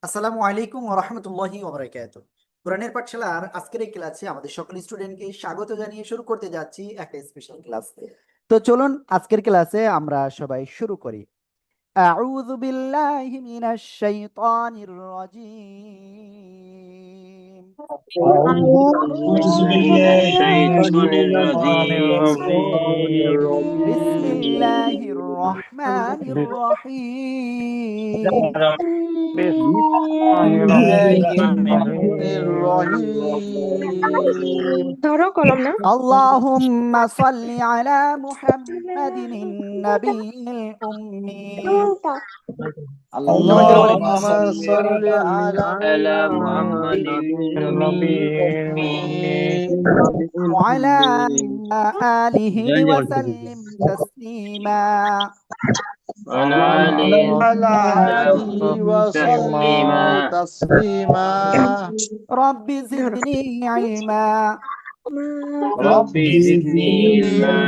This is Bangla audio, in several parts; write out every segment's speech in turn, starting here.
আসসালামু আলাইকুম ওয়া রাহমাতুল্লাহি ওয়া বারাকাতুহু। কোরআনের পাঠশালার আজকের এই ক্লাসে আমাদের সকল স্টুডেন্টকে স্বাগত জানিয়ে শুরু করতে যাচ্ছি একটা স্পেশাল ক্লাস। তো চলুন আজকের ক্লাসে আমরা সবাই শুরু করি। আউযু বিল্লাহি মিনাশ শাইতানির রাজীম। أعوذ بالله من الشيطان الرجيم বিসমিল্লাহির রহমানির রহিম। بسم الله الرحمن الرحيم ধরো কলম না اللهم صل على محمد النبي الأمي. সবাই জোরে বলেন। اللهم صل على محمد النبي وعلى آله وسلم تسليما. وعلى آله وسلم تسليما رب زدني علما. رب زدني علما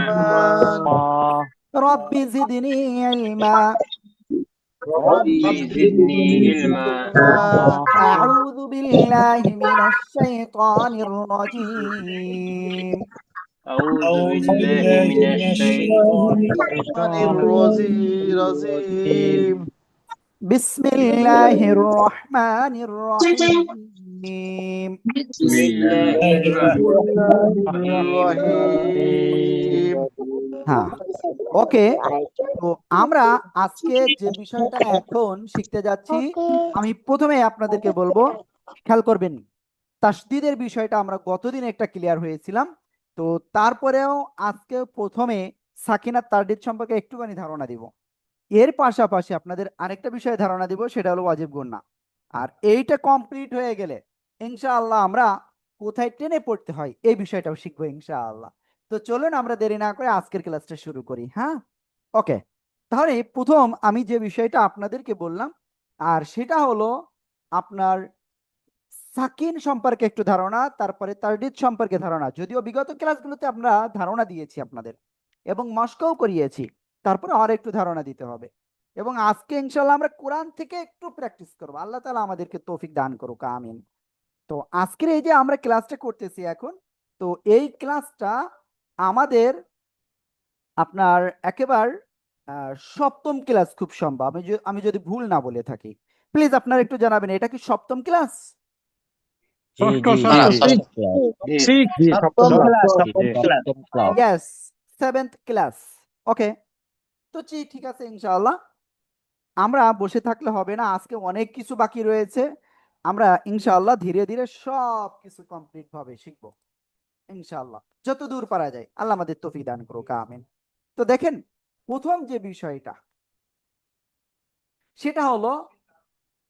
رب زدني علما. رب زدني علما أعوذ بالله من الشيطان الرجيم. أعوذ بالله من الشيطان الرجيم بسم الله الرحمن الرحيم. بسم الله الرحمن الرحيم হ্যাঁ, ওকে। তো আমরা আজকে যে বিষয়টা এখন শিখতে যাচ্ছি, আমি প্রথমে আপনাদেরকে বলবো, খেয়াল করবেন, তাসদিদের বিষয়টা আমরা গতদিন একটা ক্লিয়ার হয়েছিলাম। তো তারপরেও আজকে প্রথমে সাকিনা তারদিদ সম্পর্কে একটুখানি ধারণা দিব। এর পাশাপাশি আপনাদের আরেকটা বিষয়ে ধারণা দিব, সেটা হলো ওয়াজিব গুন্না। আর এইটা কমপ্লিট হয়ে গেলে ইনশাআল্লাহ আমরা কোথায় টেনে পড়তে হয় এই বিষয়টাও শিখবো ইনশাআল্লাহ। তো চলুন আমরা দেরি না করে আজকের ক্লাসটা শুরু করি। হ্যাঁ, ওকে। তাহলে প্রথম আমি যে বিষয়টা আপনাদেরকে বললাম, আর সেটা হলো আপনার সাকিন সম্পর্কে একটু ধারণা, তারপরে তারদিদ সম্পর্কে ধারণা। যদিও বিগত ক্লাসগুলোতে আমরা ধারণা দিয়েছি আপনাদের এবং মস্কও করিয়েছি, তারপরে আর একটু ধারণা দিতে হবে। এবং আজকে ইনশাল্লাহ আমরা কোরআন থেকে একটু প্র্যাকটিস করবো। আল্লাহ তাআলা আমাদেরকে তৌফিক দান করুক, আমিন। তো আজকের এই যে আমরা ক্লাসটা করতেছি এখন, তো এই ক্লাসটা আমাদের আপনার একেবারে সপ্তম ক্লাস খুব সম্ভব। আমি যদি ভুল না বলে থাকি, প্লিজ আপনারা একটু জানাবেন এটা কি সপ্তম class? Yes, seventh class. Okay, তো ঠিক আছে ইনশাআল্লাহ। আমরা বসে থাকলে হবে না, আজকে অনেক কিছু বাকি রয়েছে। আমরা ইনশাআল্লাহ ধীরে ধীরে সব কিছু কমপ্লিট ভাবে শিখবো ইনশাআল্লাহ, যত দূর পারা যায়। আল্লাহ আমাদের তৌফিক দান করুক, আমিন। তো দেখেন, প্রথম যে বিষয়টা সেটা হলো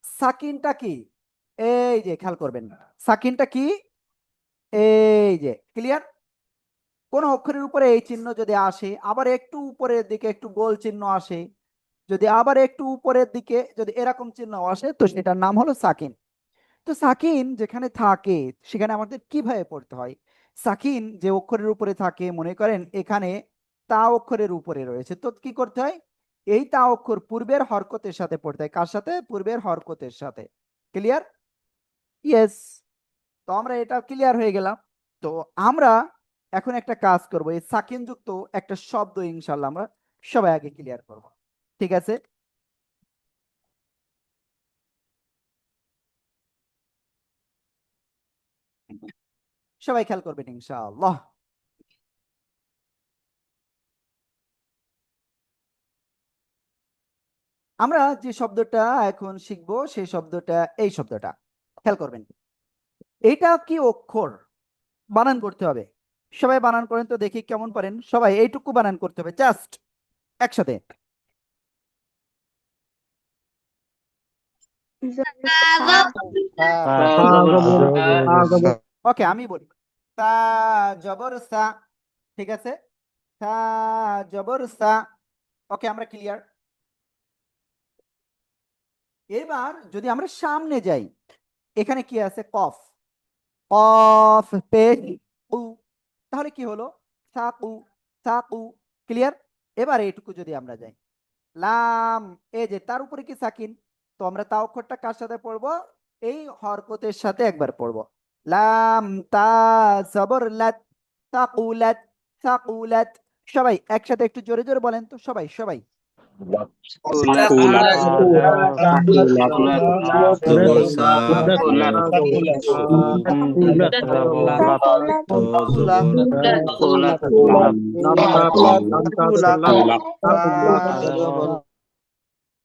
সাকিনটা কি। এই যে খেয়াল করবেন, সাকিনটা কি, এই যে ক্লিয়ার। কোন অক্ষরের উপরে এই চিহ্ন যদি আসে, আবার একটু উপরের দিকে একটু গোল চিহ্ন আসে, যদি আবার একটু উপরের দিকে যদি এরকম চিহ্ন আসে, তো সেটার নাম হলো সাকিন। তো সাকিন যেখানে থাকে সেখানে আমাদের কিভাবে পড়তে হয়? সাকিন যে অক্ষরের উপরে থাকে, মনে করেন এখানে তা অক্ষরের উপরে রয়েছে, তো কি করতে হয়? এই তা অক্ষর পূর্বের হরকতের সাথে পড়তে হয়। কার সাথে? পূর্বের হরকতের সাথে। ক্লিয়ার? ইয়েস। তো আমরা এটা ক্লিয়ার হয়ে গেলাম। তো আমরা এখন একটা কাজ করব, এই সাকিন যুক্ত একটা শব্দ ইনশাল্লাহ আমরা সবাই আগে ক্লিয়ার করব। ঠিক আছে? সবাই খেয়াল করবেন ইনশাআল্লাহ। আমরা যে শব্দটা এখন শিখব সেই শব্দটা, এই শব্দটা খেয়াল করবেন। এটা কি অক্ষর? বানান করতে হবে। সবাই বানান করেন তো দেখি কেমন পারেন। সবাই এইটুকু বানান করতে হবে জাস্ট একসাথে। ওকে, আমি বলি তা জবর সা। ঠিক আছে, তা জবর সা। ওকে, আমরা ক্লিয়ার। এবার যদি আমরা সামনে যাই, এখানে কি আছে? কফ। কফ পেশ উ, তাহলে কি হলো? সাকু, সাকু। ক্লিয়ার? এবার এইটুকু যদি আমরা যাই, লাম, এই যে তার উপরে কি সাকিন, তো আমরা তা অক্ষরটা কার সাথে পড়বো? এই হরকতের সাথে একবার পড়বো। লাম তা জবর লাত, তাকুলাত, তাকুলাত। সবাই একসাথে একটু জোরে জোরে বলেন তো, সবাই সবাই। কুলাত কুলাত জবর সা, কুলাত সু, ত জবর কুলাত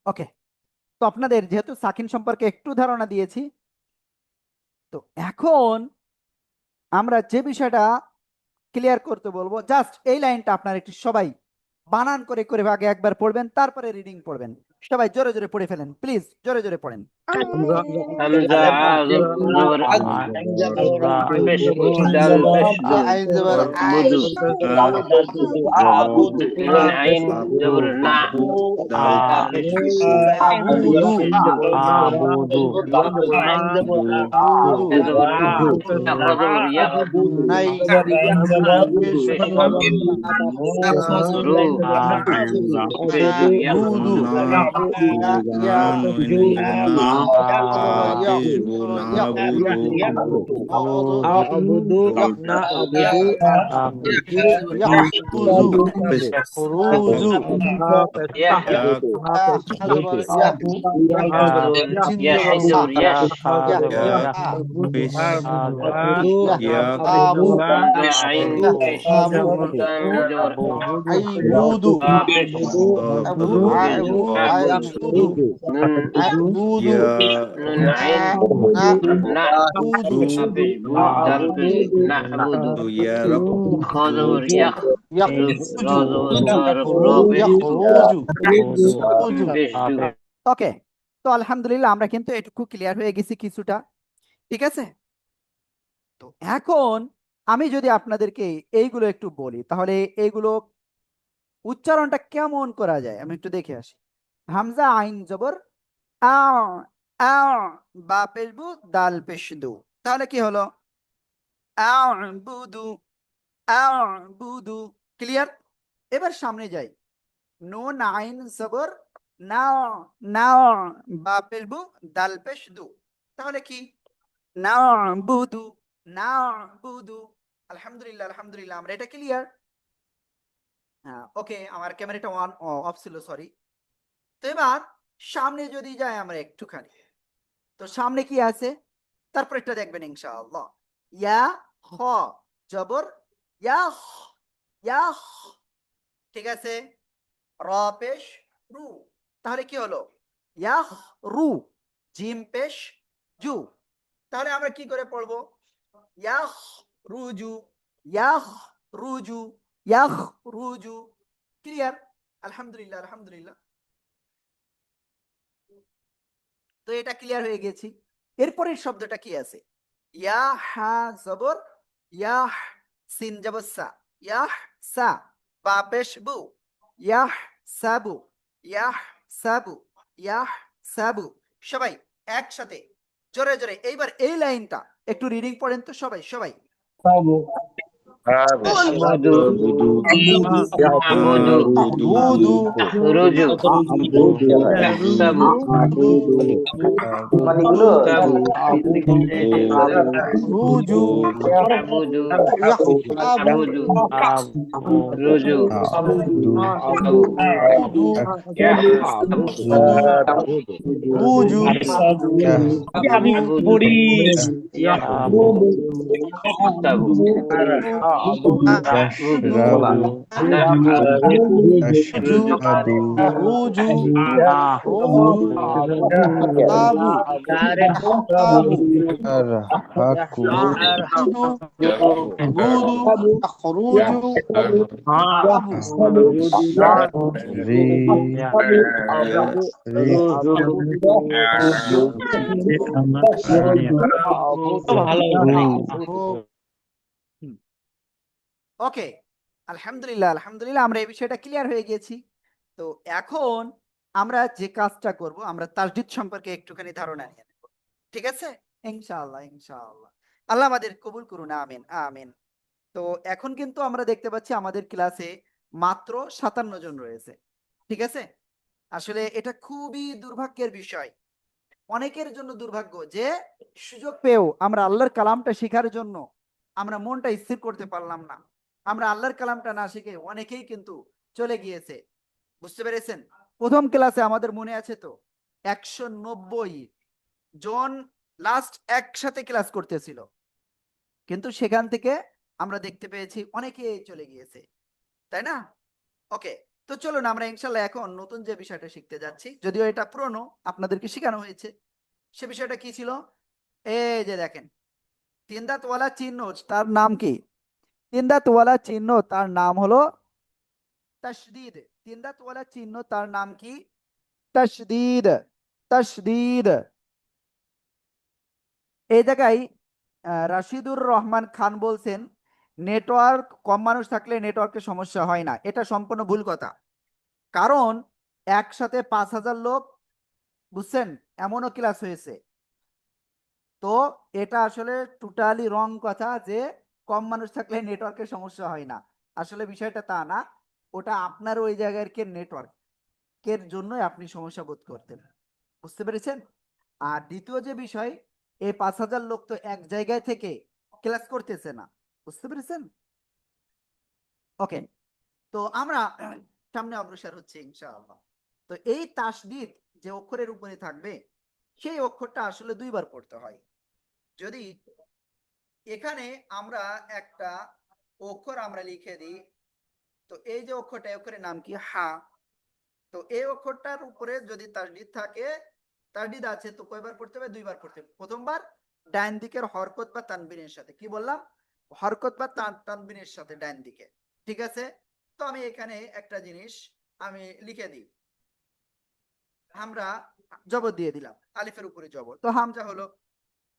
ওকে, তো আপনাদের যেহেতু সাকিন সম্পর্কে একটু ধারণা দিয়েছি, তো এখন আমরা যে বিষয়টা ক্লিয়ার করতে বলবো, জাস্ট এই লাইনটা আপনারা একটু সবাই বানান করে করে আগে একবার পড়বেন, তারপরে রিডিং পড়বেন। সবাই জোরে জোরে পড়ে ফেলেন প্লিজ, জোরে জোরে পড়েন। হামজা আ জবর পেশ দাল পেশ বুদু নুন আইন জবর না দাল পেশ জবর ইয়া রু পেশ ইয়া ওকে, তো আলহামদুলিল্লাহ আমরা কিন্তু এটুকু ক্লিয়ার হয়ে গেছি কিছুটা, ঠিক আছে। তো এখন আমি যদি আপনাদেরকে এইগুলো একটু বলি, তাহলে এইগুলো উচ্চারণটা কেমন করা যায় আমি একটু দেখে আসি। হামজা আইন জবর আ, আ, বা পেশবু দাল পেশদু, তাহলে কি হলো? আ'বুদু, আ'বুদু। ক্লিয়ার? এবার সামনে যাই। নুন আইন জবর না, না, বা পেশবু দাল পেশদু, তাহলে কি? না'বুদু, না'বুদু। আলহামদুলিল্লাহ, আলহামদুলিল্লাহ, আমরা এটা ক্লিয়ার। হ্যাঁ, ওকে, আমার ক্যামেরাটা অফ ছিল, সরি। তো এবার সামনে যদি যাই আমরা একটুখানি, তো সামনে কি আছে? তারপর একটা দেখবেন ইনশাআল্লাহ, ইয়া খ জবর ইয়াহ, ইয়াহ, ঠিক আছে। র পেশ রু, তাহলে কি হলো? ইয়াহ রু, জিম পেশ জু, তাহলে আমরা কি করে পড়বো? ইয়াহ রুজু, ইয়াহ রুজু, ইয়াহ রুজু। ক্লিয়ার? আলহামদুলিল্লাহ, আলহামদুলিল্লাহ। তো এটা ক্লিয়ার হয়ে গেছি। এরপরের শব্দটা কি আছে? ইয়া হা জবর ইয়াহ, সিন জবর সা, ইয়াহ সা, বা পেশ বু, ইয়াহ সাবু, ইয়াহ সাবু, ইয়াহ সাবু। সবাই একসাথে জোরে জোরে এইবার এই লাইনটা একটু রিডিং পড়েন তো, সবাই সবাই। আহমাদু আবুদু রুজু ইয়াহসাবু রুজু আবুদু আবুদু রুজু রুজু ওকে, আলহামদুলিল্লাহ, আলহামদুলিল্লাহ, আমরা এই বিষয়টা ক্লিয়ার হয়ে গেছি। তো এখন আমরা যে কাজটা করব, আমরা তাসদীদ সম্পর্কে একটুখানি ধারণা নিয়ে নেব, ঠিক আছে? ইনশাআল্লাহ, ইনশাআল্লাহ। আল্লাহ আমাদের কবুল করুন, আমিন, আমিন। তো এখন কিন্তু আমরা দেখতে পাচ্ছি আমাদের ক্লাসে মাত্র 57 জন রয়েছে, ঠিক আছে। আসলে এটা খুবই দুর্ভাগ্যের বিষয় অনেকের জন্য দুর্ভাগ্য যে সুযোগ পেয়েও আমরা আল্লাহর কালামটা শেখার জন্য আমরা মনটা স্থির করতে পারলাম না। আমরা আল্লাহর কালামটা না শিখে অনেকেই কিন্তু চলে গিয়েছে। বুঝতে পেরেছেন? প্রথম ক্লাসে আমাদের মনে আছে তো 190 জন লাস্ট একসাথে ক্লাস করতেছিল, কিন্তু সেখান থেকে আমরা দেখতে পেয়েছি অনেকে চলে গিয়েছে, তাই না? ওকে, তো চলুন আমরা ইনশাল্লাহ এখন নতুন যে বিষয়টা শিখতে যাচ্ছি, যদিও এটা পুরনো, আপনাদেরকে শেখানো হয়েছে। সে বিষয়টা কি ছিল? এই যে দেখেন, তিন দাঁতওয়ালা চিহ্ন, তার নাম কি? তিন দাঁতওয়ালা চিহ্ন তার নাম হলো তাসদীদ। তিন দাঁতওয়ালা চিহ্ন তার নাম কি? তাসদীদ। তাসদীদ। এই জায়গায় রাশিদুর রহমান খান বলছেন নেটওয়ার্ক কম মানুষ থাকলে নেটওয়ার্কের সমস্যা হয় না। এটা সম্পূর্ণ ভুল কথা। কারণ একসাথে 5,000 লোক, বুঝছেন, এমনও ক্লাস হয়েছে। তো এটা আসলে টোটালি রং কথা যে কম মানুষ থাকলে নেটওয়ার্কের সমস্যা হয় না। আসলে বিষয়টা তা না, ওটা আপনার ওই জায়গার কে নেটওয়ার্কের জন্যই আপনি সমস্যা বোধ করতেন। বুঝতে পেরেছেন? আর দ্বিতীয় যে বিষয়, এই 5,000 লোক তো এক জায়গায় থেকে ক্লাস করতেছে না। বুঝতে পেরেছেন? ওকে, তো আমরা সামনে অগ্রসর হচ্ছে ইনশাআল্লাহ। তো এই তাসদীদ যে অক্ষরের উপরে থাকবে, সেই অক্ষরটা আসলে দুইবার পড়তে হয়। যদি এখানে আমরা একটা অক্ষর আমরা লিখে দিই, তো এই যে অক্ষরটা, এই অক্ষরের নাম কি? হা। তো এই অক্ষরটার উপরে যদি তাসদীদ থাকে, তাসদীদ আছে, তো কয়বার পড়তে হবে? দুইবার পড়তে হবে। প্রথমবার ডান দিকের হরকত বা তানবিনের সাথে, কি বললাম? হরকত বা তানবিনের সাথে ডান দিকে। ঠিক আছে? তো আমি এখানে একটা জিনিস আমি লিখে দিই, আমরা জবর দিয়ে দিলাম, আলিফের উপরে জবর, তো হামজা হলো।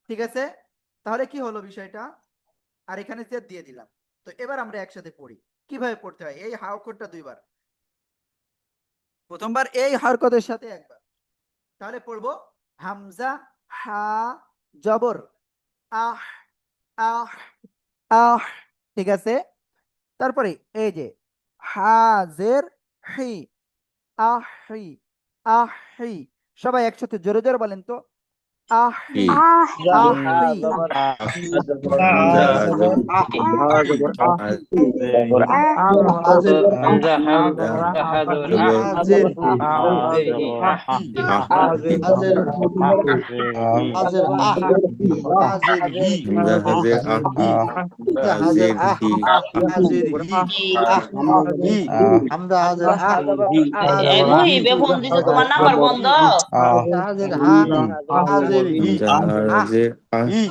ঠিক আছে? তাহলে কি হলো বিষয়টা? আর এখানে জেদ দিয়ে দিলাম। তো এবার আমরা একসাথে পড়ি। কিভাবে পড়তে হয়? এই হা অক্ষরটা দুইবার, প্রথমবার এই হরকতের সাথে একবার। তাহলে পড়বো হামজা হা জবর আহ আহ আহ। ঠিক আছে? তারপরে এই যে হাজের হি আহি আহি। সবাই একসাথে জোরে জোরে বলেন তো, আহি ই আহি। হামজা হাজর আহি। হামজা হামজা হাজর জবর আহি আহি। আহি হামজা হাজের আহি হাজের হি এই মুহিবে ফোন দিছে, তোমার নাম্বার বন্ধ। হামজা হাজের আহি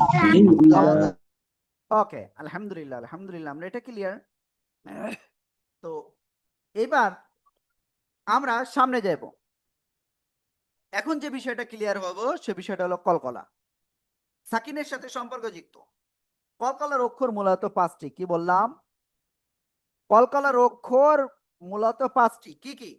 ওকে, আলহামদুলিল্লাহ আলহামদুলিল্লাহ, আমরা এটা ক্লিয়ার। তো এবার আমরা সামনে যাব। এখন যে বিষয়টা ক্লিয়ার হব, সে বিষয়টা হলো কলকলা, সাকিনের সাথে সম্পর্কযুক্ত। কলকলার অক্ষর মূলত 5টি। কি বললাম? কলকলার অক্ষর মূলত 5টি। কি কি?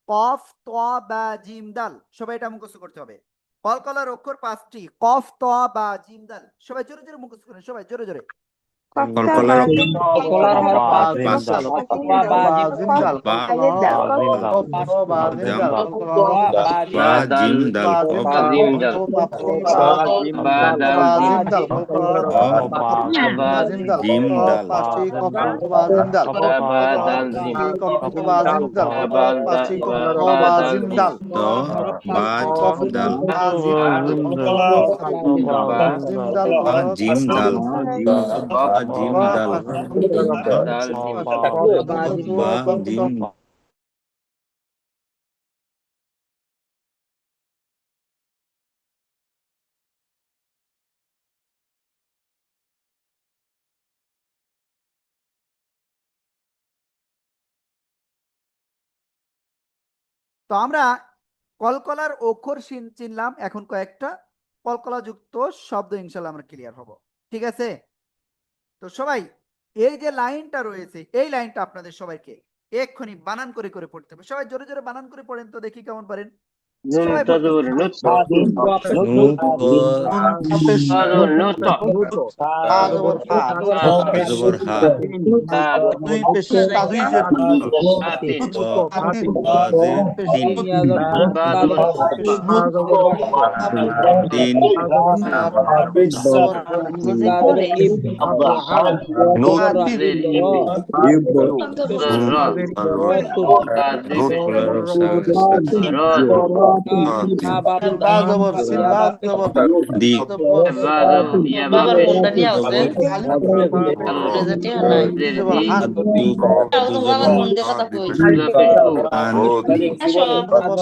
কফ ত বা জিম দাল। সবাই এটা মুখস্থ করতে হবে। কলকলার অক্ষর 5টি, কফ ত বা জিম দাল। সবাই জোরে জোরে মুখস্থ করেন, সবাই জোরে জোরে। কলকলার কলার হর পাঁচ বা জিম বা জাম বা বা দাল জিম দাল বা জিম দাল বা দাল জিম বা জিম দাল বা দাল জিম বা দাল জিম দ বা দাল বা জিম দাল বা জিম দাল দাল জিম বা জিম। তো আমরা কলকলার অক্ষর চিনলাম, এখন কয়েকটা কলকলা যুক্ত শব্দ ইনশাল্লাহ আমরা ক্লিয়ার হব। ঠিক আছে? তো সবাই এই যে লাইনটা রয়েছে, এই লাইনটা আপনাদের সবাইকে এক্ষুনি বানান করে করে পড়তে হবে। সবাই জোরে জোরে বানান করে পড়েন তো, দেখি কেমন পারেন। সবাই বলতে হবে। নূত জবর হা দুই পেশ তা দুই জের ত বাজের তিন তিন পেশ জবর নুত কলার সাকিন বা জবর সিন বা জবর দি বাবার ফোনটা নিয়ে আসছে খালি রেজাল্টই নাই জবর হান আদু তোমার আমার ফোন দিয়ে কথা কই আন আসো জবর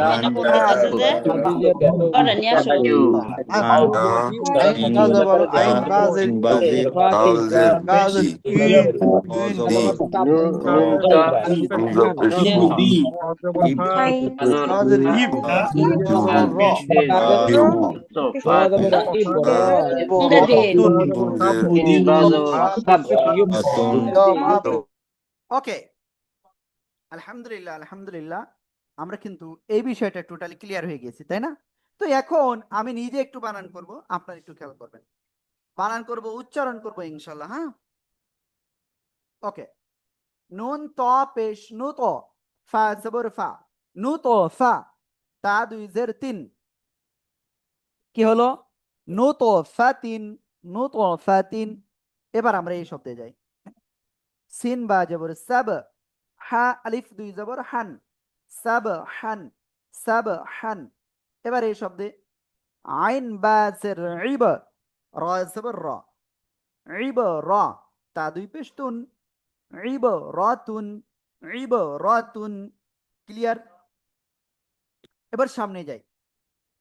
এই মেয়েটা ফোন দিতেছে যে ওটা নিয়ে আসো আন আইন তিন বা জবর আইন বা জের তিন বাজের বা জের অ জবর ইব বা জের ইব জবর র কোনটা দিন আতুন ওকে, আলহামদুলিল্লাহ আলহামদুলিল্লাহ, আমরা কিন্তু এই বিষয়টা টোটালি ক্লিয়ার হয়ে গেছি, তাই না? তো এখন আমি নিজে একটু বানান করব, আপনারা একটু খেয়াল করবেন। বানান করব, উচ্চারণ করব ইনশাল্লাহ। হ্যাঁ, ওকে। নুন ত পেশ নু তো, ফা জবর ফা, নু তো ফা, তা দুই জের তিন, কি হলো? নু তো ফা তিন, নু তো ফা তিন। এবার আমরা এই শব্দে যাই। সিন বা জবর সাব, হা আলিফ দুই জবর হান, সাব হান, সাব হান। এবার এই শব্দে আইন বা জের ইব, র জবর র, ইব র, তা দুই পেশ তুন, ইব রাতুন, ইব রাতুন। ক্লিয়ার? এবার সামনে যাই।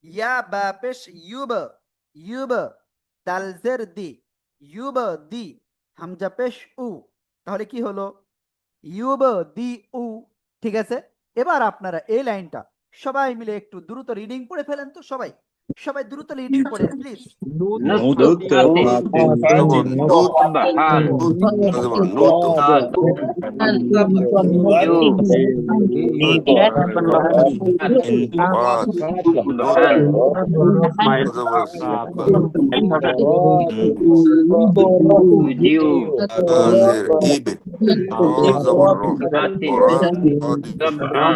ইয়া বা পেশ ইউব, ইউব, দাল জের দি, ইউব দি, হামজা পেশ উ, তাহলে কি হলো? ইউব দি উ। ঠিক আছে, এবার আপনারা এই লাইনটা সবাই মিলে একটু দ্রুত রিডিং পড়ে ফেলেন তো। সবাই সবাই দ্রুত রিডিং পড়েন প্লিজ। নুত ফাতিন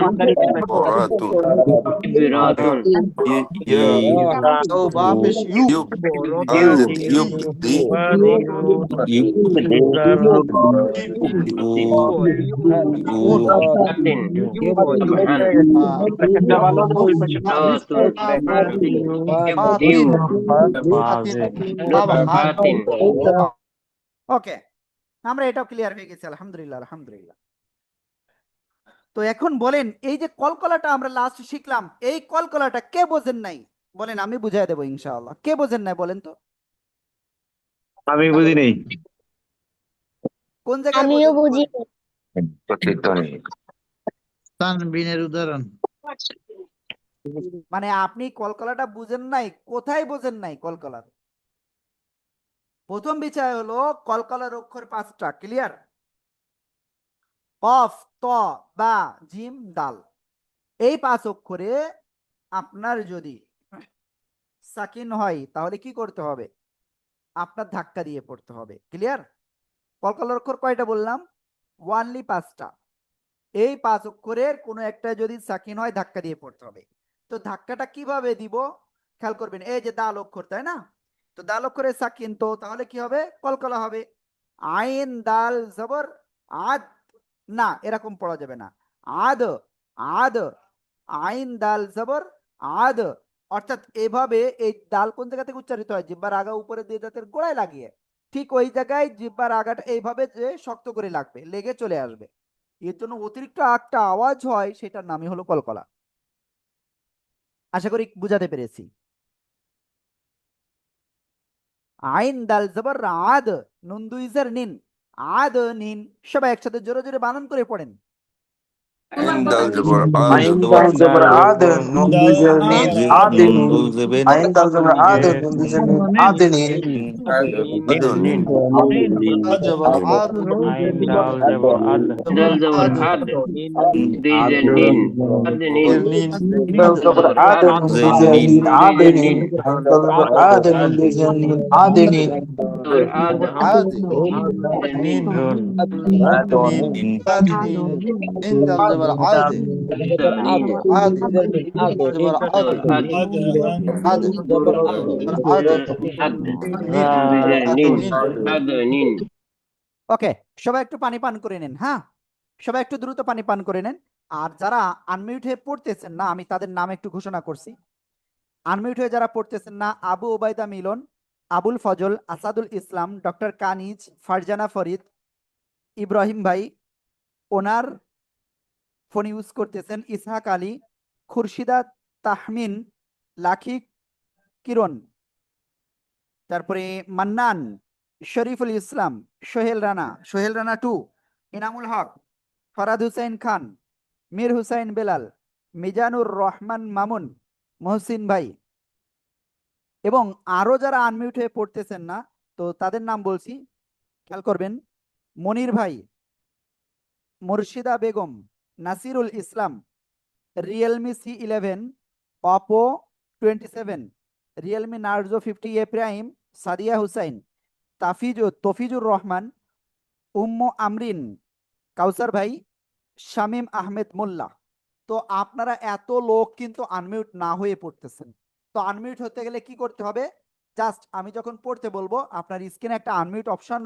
আজের ইব ওরাতুন বা পেশ ইউ আজের ইউব দি ওকে, আমরা এটাও ক্লিয়ার হয়ে গেছি, আলহামদুলিল্লাহ আলহামদুলিল্লাহ। তো এখন বলেন, এই যে কলকলাটা আমরা লাস্ট শিখলাম, এই কলকলাটা কে বোঝেন নাই? বলেন, আমি বুঝাই দেবো ইনশাআল্লাহ। কে বোঝেন নাই বলেন তো? আমি বুঝি নেই। কোন জায়গায় আমিও বোঝেন বুঝি বলেন? তানবিনের উদাহরণ মানে আপনি কলকলাটা বুঝেন নাই, কোথায় বোঝেন নাই কলকলার? প্রথম বিষয় হলো কলকলার অক্ষর 5টা। ক্লিয়ার? কফ, ত, বা, জিম, দাল। এই 5 অক্ষরে আপনার যদি সাকিন হয় তাহলে কি করতে হবে? আপনার ধাক্কা দিয়ে পড়তে হবে। ক্লিয়ার? কলকলার অক্ষর কয়টা বললাম? ওয়ানলি 5টা। এই 5 অক্ষরের কোনো একটা যদি সাকিন হয় ধাক্কা দিয়ে পড়তে হবে। তো ধাক্কাটা কিভাবে দিব খেয়াল করবেন। এই যে দাল অক্ষর, তাই না? তো দাল অক্ষরের সাকিন, তো তাহলে কি হবে? কলকলা হবে। আইন দাল জবর আদ, না এরকম পড়া যাবে না। আদ, আদ, আইন দাল জবর আদ। অর্থাৎ এভাবে এই দাল কোন জায়গা থেকে উচ্চারিত হয়? জিহ্বার আগা উপরে দিয়ে দাঁতের গোড়ায় লাগিয়ে, ঠিক ওই জায়গায় জিহ্বার আগাটা এইভাবে যে শক্ত করে লাগবে, লেগে চলে আসবে। এর জন্য অতিরিক্ত একটা আওয়াজ হয়, সেটার নামই হলো কলকলা। আশা করি বুঝাতে পেরেছি। আইন দাল জবর আদ, নুন দুই জের নিন, আদ নিন। সবাই একসাথে জোরে জোরে বানান করে পড়েন। Aindal Jabbar Ain Ad dal jabar ad, nun dizel nin Nun adinin. Dul Zeben Ain dal jabar ad, nun dizel nin adinin. Adonin Ad jabar ad, Dal jabar ad. jabar ad, Dizen nin. Adnin. dizel nin. Dal jabar ad, nun dizel Zenin nin adinin. Ain dal jabar ad, nun dizel nin adinin. Ad. Adi, Nin. nin, nin, Adonin. adinin. In dal jabar adi, Nin. adi, dal jabar adi, Ad. adi, jabar adi, Ad. nin, Nin. nin. Ad. Nin. ওকে, সবাই একটু পানি পান করে নিন। হ্যাঁ, সবাই একটু দ্রুত পানি পান করে নেন। আর যারা আনমিউট হয়ে পড়তেছেন না, আমি তাদের নাম একটু ঘোষণা করছি। আনমিউট হয়ে যারা পড়তেছেন না, আবু ওবায়দা মিলন, আবুল ফজল, আসাদুল ইসলাম, ডক্টর কানিজ, ফারজানা ফরিদ, ইব্রাহিম ভাই, ওনার ফোন ইউজ করতেছেন, ইসহাক আলী, খুরশিদা তাহমিন, লাখি কিরণ, তারপরে মান্নান, শরীফুল ইসলাম, সোহেল রানা 2, ইনামুল হক, ফরাদ হুসাইন খান, মীর হুসাইন বেলাল, মিজানুর রহমান মামুন, মহসিন ভাই, এবং আরো যারা আনমিউট হয়ে পড়তেছেন না, তো তাদের নাম বলছি, খেয়াল করবেন। মনির ভাই, Murshida Begum, Nasirul Islam, Realme C11, Oppo 27, Realme Narzo 50A prime, Sadia Hussain, Tofizur Rahman, Ummu Amrin, Kausar ভাই, শামীম আহমেদ মোল্লা। তো আপনারা এত লোক কিন্তু আনমিউট না হয়ে পড়তেছেন। তো আনমিউট হতে গেলে কি করতে হবে? জাস্ট আমি যখন পড়তে বলবো আপনার স্ক্রিনে একটা আনমিউট অপশন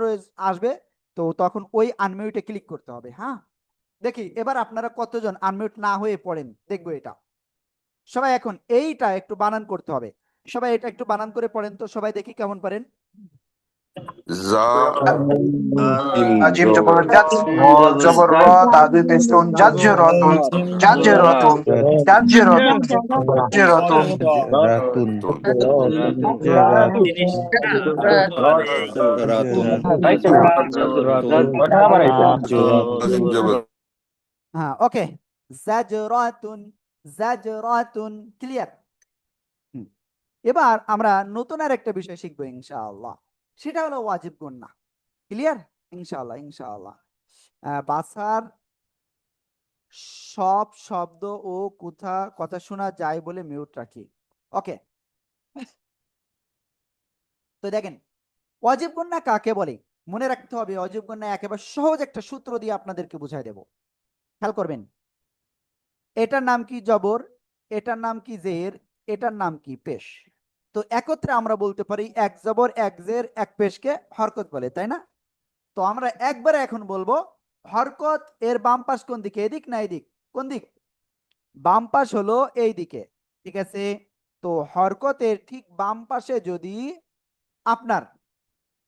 আসবে, তো তখন ওই আনমিউটে ক্লিক করতে হবে। হ্যাঁ, দেখি এবার আপনারা কতজন আনমিউট না হয়ে পড়েন, দেখবো এটা। সবাই এখন এইটা একটু বানান করতে হবে, সবাই এটা একটু বানান করে পড়েন তো, সবাই দেখি কেমন পারেন। Za Im Ajim Jabbar jabar jat, rod jabar rod, adi testun jajratun, jajratun, jajratun, jajratun. Ratun Azim Jabbar হ্যাঁ, ওকে, জাজরাতুন ক্লিয়ার। এবার আমরা নতুন আর একটা বিষয় শিখবো ইনশাআল্লাহ, সেটা হলো ওয়াজিব গুন্না। ক্লিয়ার ইনশাআল্লাহ। বাসার সব শব্দ ও কথা শোনা যায় বলে মিউট রাখি। ওকে, তো দেখেন ওয়াজিব গুন্না কাকে বলে মনে রাখতে হবে। ওয়াজিব গুন্না একেবারে সহজ একটা সূত্র দিয়ে আপনাদেরকে বুঝাই দেব, খেয়াল করবেন। এটার নাম কি জবর, এটার নাম কি জের, এটার নাম কি পেশ। তো একত্রে আমরা বলতে পারি এক জবর এক জের এক পেশকে হরকত বলে, তাই না? তো আমরা একবারে এখন বলবো হরকত এর বাম পাশ কোন দিকে, এদিক না এদিক? কোন দিক? বাম পাশ হলো এই দিকে, ঠিক আছে? তো হরকতের ঠিক বাম পাশে যদি আপনার,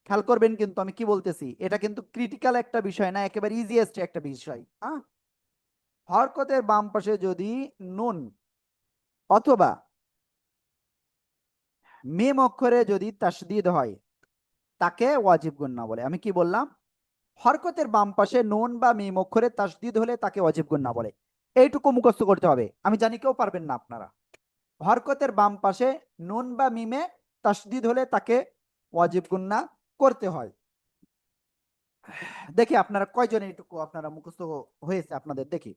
খেয়াল করবেন কিন্তু আমি কি বলতেছি, এটা কিন্তু ক্রিটিক্যাল একটা বিষয় না, একেবারে ইজিয়েস্ট একটা বিষয়। হ্যাঁ, হরকতের বাম পাশে যদি নুন অথবা মিম অক্ষরে যদি তাসদীদ হয় তাকে ওয়াজিব গুন্না বলে। আমি কি বললাম? হরকতের বাম পাশে নুন বা মিম অক্ষরে তাসদীদ হলে তাকে ওয়াজিব গুন্না বলে। এইটুকু মুখস্থ করতে হবে, আমি জানি কেউ পারবেন না আপনারা। হরকতের বাম পাশে নুন বা মিমে তাসদীদ হলে তাকে ওয়াজিব গুন্না করতে হয়। দেখি আপনারা কয়জন এইটুকু আপনারা মুখস্থ হয়েছে আপনাদের, দেখি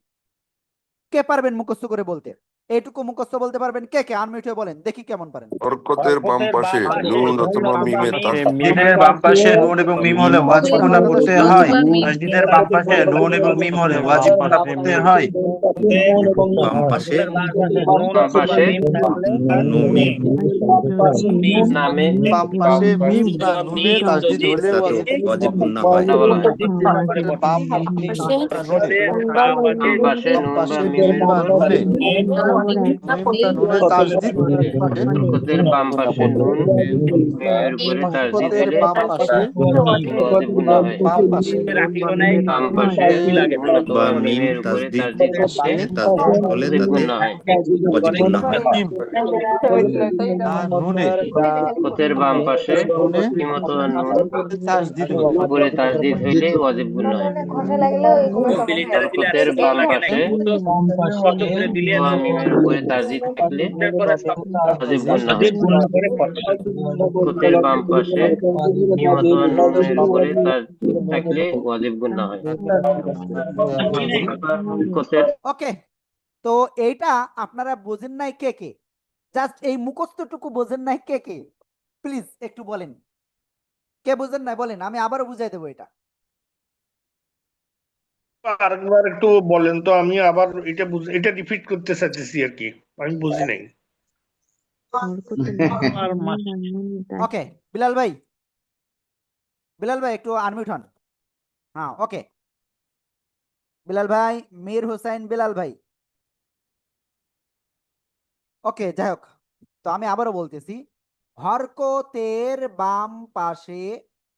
কে পারবেন মুখস্থ করে বলতে। এইটুকু মুখস্থ বলতে পারবেন কে কে? আনমিউট হয়ে বলেন দেখি কেমন পারেন। হরকতের বাম পাশে নুন অথবা মিমের তাসদীদের বাম পাশে নুন এবং মিম হলে ওয়াজিব গুনাহ করতে হয়। তাসদীদের বাম পাশে নুন এবং মিম হলে ওয়াজিব গুনাহ করতে হয়। বাম পাশে নামে বাম পাশে মিম বা নুনে তাসদীদ হলে ওয়াজিব গুন্না হয়। বাম পাশে নুন বা পাশে মিম বা নুনে নুনে তাসদিদ হলে হরকতের বাম পাশে নুন মিমের উপরে তাসদিদ হরকতের হলে বাম পাশে ওয়াজিব গুণা হয়। বাম পাশে বাম পাশে নুন বা অথবা মিম মিমের উপরে তাসদিদ তাসদিদ থাকলে তাসদিদ হলে ওয়াজিব তাতে গুণা হয়। ওয়াজিব গুনাহ হয়। মিম নুনে হরকতের বাম পাশে নুনে মিম অথবা নুন তাসদিদ হলে উপরে তাসদিদ হইলে ওয়াজিব গুণা হয়। হরকতের বাম পাশে অথবা মিমের উপরে তাসদিদ থাকলে ওয়াজিব গুণা হয়। হরকতের বাম পাশে মিম অথবা নুনের উপরে তাসদিদ থাকলে ওয়াজিব গুণা হয়। হরকতের ওকে, তো এইটা আপনারা বোঝেন নাই কে কে? জাস্ট এই মুখস্থটুকু বোঝেন নাই কে কে? প্লিজ একটু বলেন, কে বোঝেন নাই বলেন, আমি আবারও বুঝাই দেবো এটা। আরেকবার একটু বলেন তো, আমি আবার এটা রিপিট করতে চাইতেছি আর কি, আমি বুঝি নাই। ওকে, বিলাল ভাই, বিলাল ভাই একটু আনমিউট হন। হ্যাঁ, ওকে, বিলাল ভাই, মীর হোসেন বিলাল ভাই। ওকে, যাই হোক, তো আমি আবারও বলতেছি, হরকতের বাম পাশে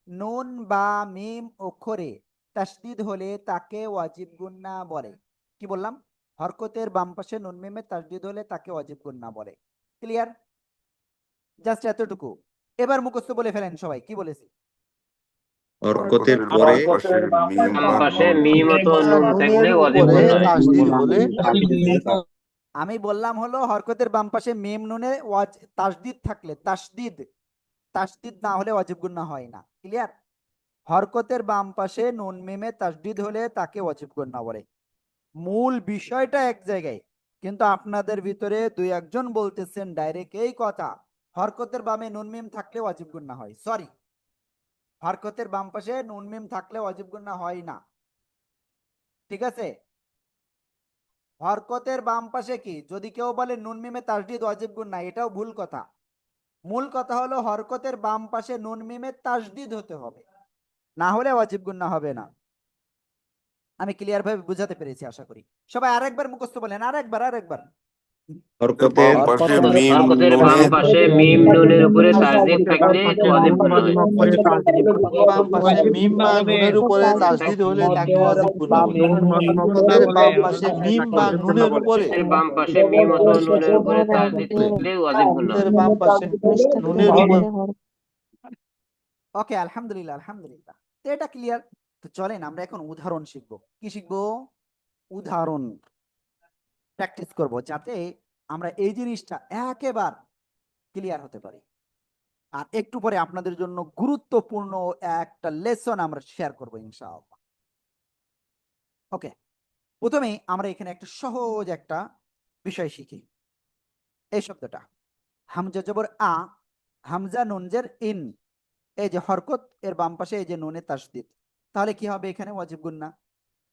নুন বা মিম অক্ষরে তাসদিদ হলে তাকে ওয়াজিব গুন্না বলে। কি বললাম? হরকতের বাম পাশে নুন মিমে তাসদিদ হলে তাকে ওয়াজিব গুন্না বলে। ক্লিয়ার? জাস্ট এতটুকু। এবার মুখস্থ বলে ফেলেন সবাই, কি বলেছি? হরকতের পরে বাম পাশে মিম অথবা নুন থাকলে নুনের ওয়াজিব উপরে গুণা হয়। তাসদিদ হলে আমি বললাম হলো হরকতের বাম পাশে মিম নুনে তাসদিদ থাকলে, তাসদিদ তাসদিদ না হলে ওয়াজিব গুন্না হয় না। ক্লিয়ার? হরকতের বাম পাশে নুন মিমে তাসদিদ হলে তাকে ওয়াজিব গুন্না বলে। মূল বিষয়টা এক জায়গায়, কিন্তু আপনাদের ভিতরে দুই একজন বলতেছেন ডাইরেক্ট এই কথা, হরকতের বামে নুন মিম থাকলে ওয়াজিব গুন্না হয়। সরি, হরকতের বাম পাশে নুন মিম থাকলে ওয়াজিব গুন্না হয় না। ঠিক আছে? হরকতের বাম পাশে কি, যদি কেউ বলে নুন মিমে তাসদিদ ওয়াজিব গুন্না, এটাও ভুল কথা। মূল কথা হলো হরকতের বাম পাশে নুন মিমে তাসদিদ হতে হবে, না হলে ওয়াজিব গুন্না হবে না। আমি ক্লিয়ার ভাবে বুঝাতে পেরেছি আশা করি। সবাই আরেকবার মুখস্থ বলেন, আরেকবার। হরকতের হরকতের বাম পাশে মিম নুনের উপরে তাসদিদ থাকলে ওয়াজিব গুণা হয়। বাম পাশে মিম বা নুনের উপরে তাসদিদ হলে তাকে ওয়াজিব গুন্না বলে। হরকতের বাম পাশে মিম বা নুনের উপরে হরকতের বাম পাশে মিম অথবা নুনের উপরে তাসদিদ থাকলে ওয়াজিব গুণা হরকতের হয়। বাম পাশে নুনের উপরে ওকে, আলহামদুলিল্লাহ আলহামদুলিল্লাহ, তো এটা ক্লিয়ার। তো চলেন আমরা এখন উদাহরণ শিখবো। কি শিখবো? উদাহরণ প্র্যাকটিস করব, যাতে আমরা এই জিনিসটা একেবারে ক্লিয়ার হতে পারি। আর একটু পরে আপনাদের জন্য গুরুত্বপূর্ণ একটা লেসন আমরা শেয়ার করবো ইনশাআল্লাহ। ওকে, প্রথমে আমরা এখানে একটা সহজ একটা বিষয় শিখি। এই শব্দটা হামজা জবর আ, হামজা নুন জের ইন, এই যে হরকত এর বাম পাশে এই যে নুনে তাসদিদ, তাহলে কি হবে এখানে? ওয়াজিব গুন্না।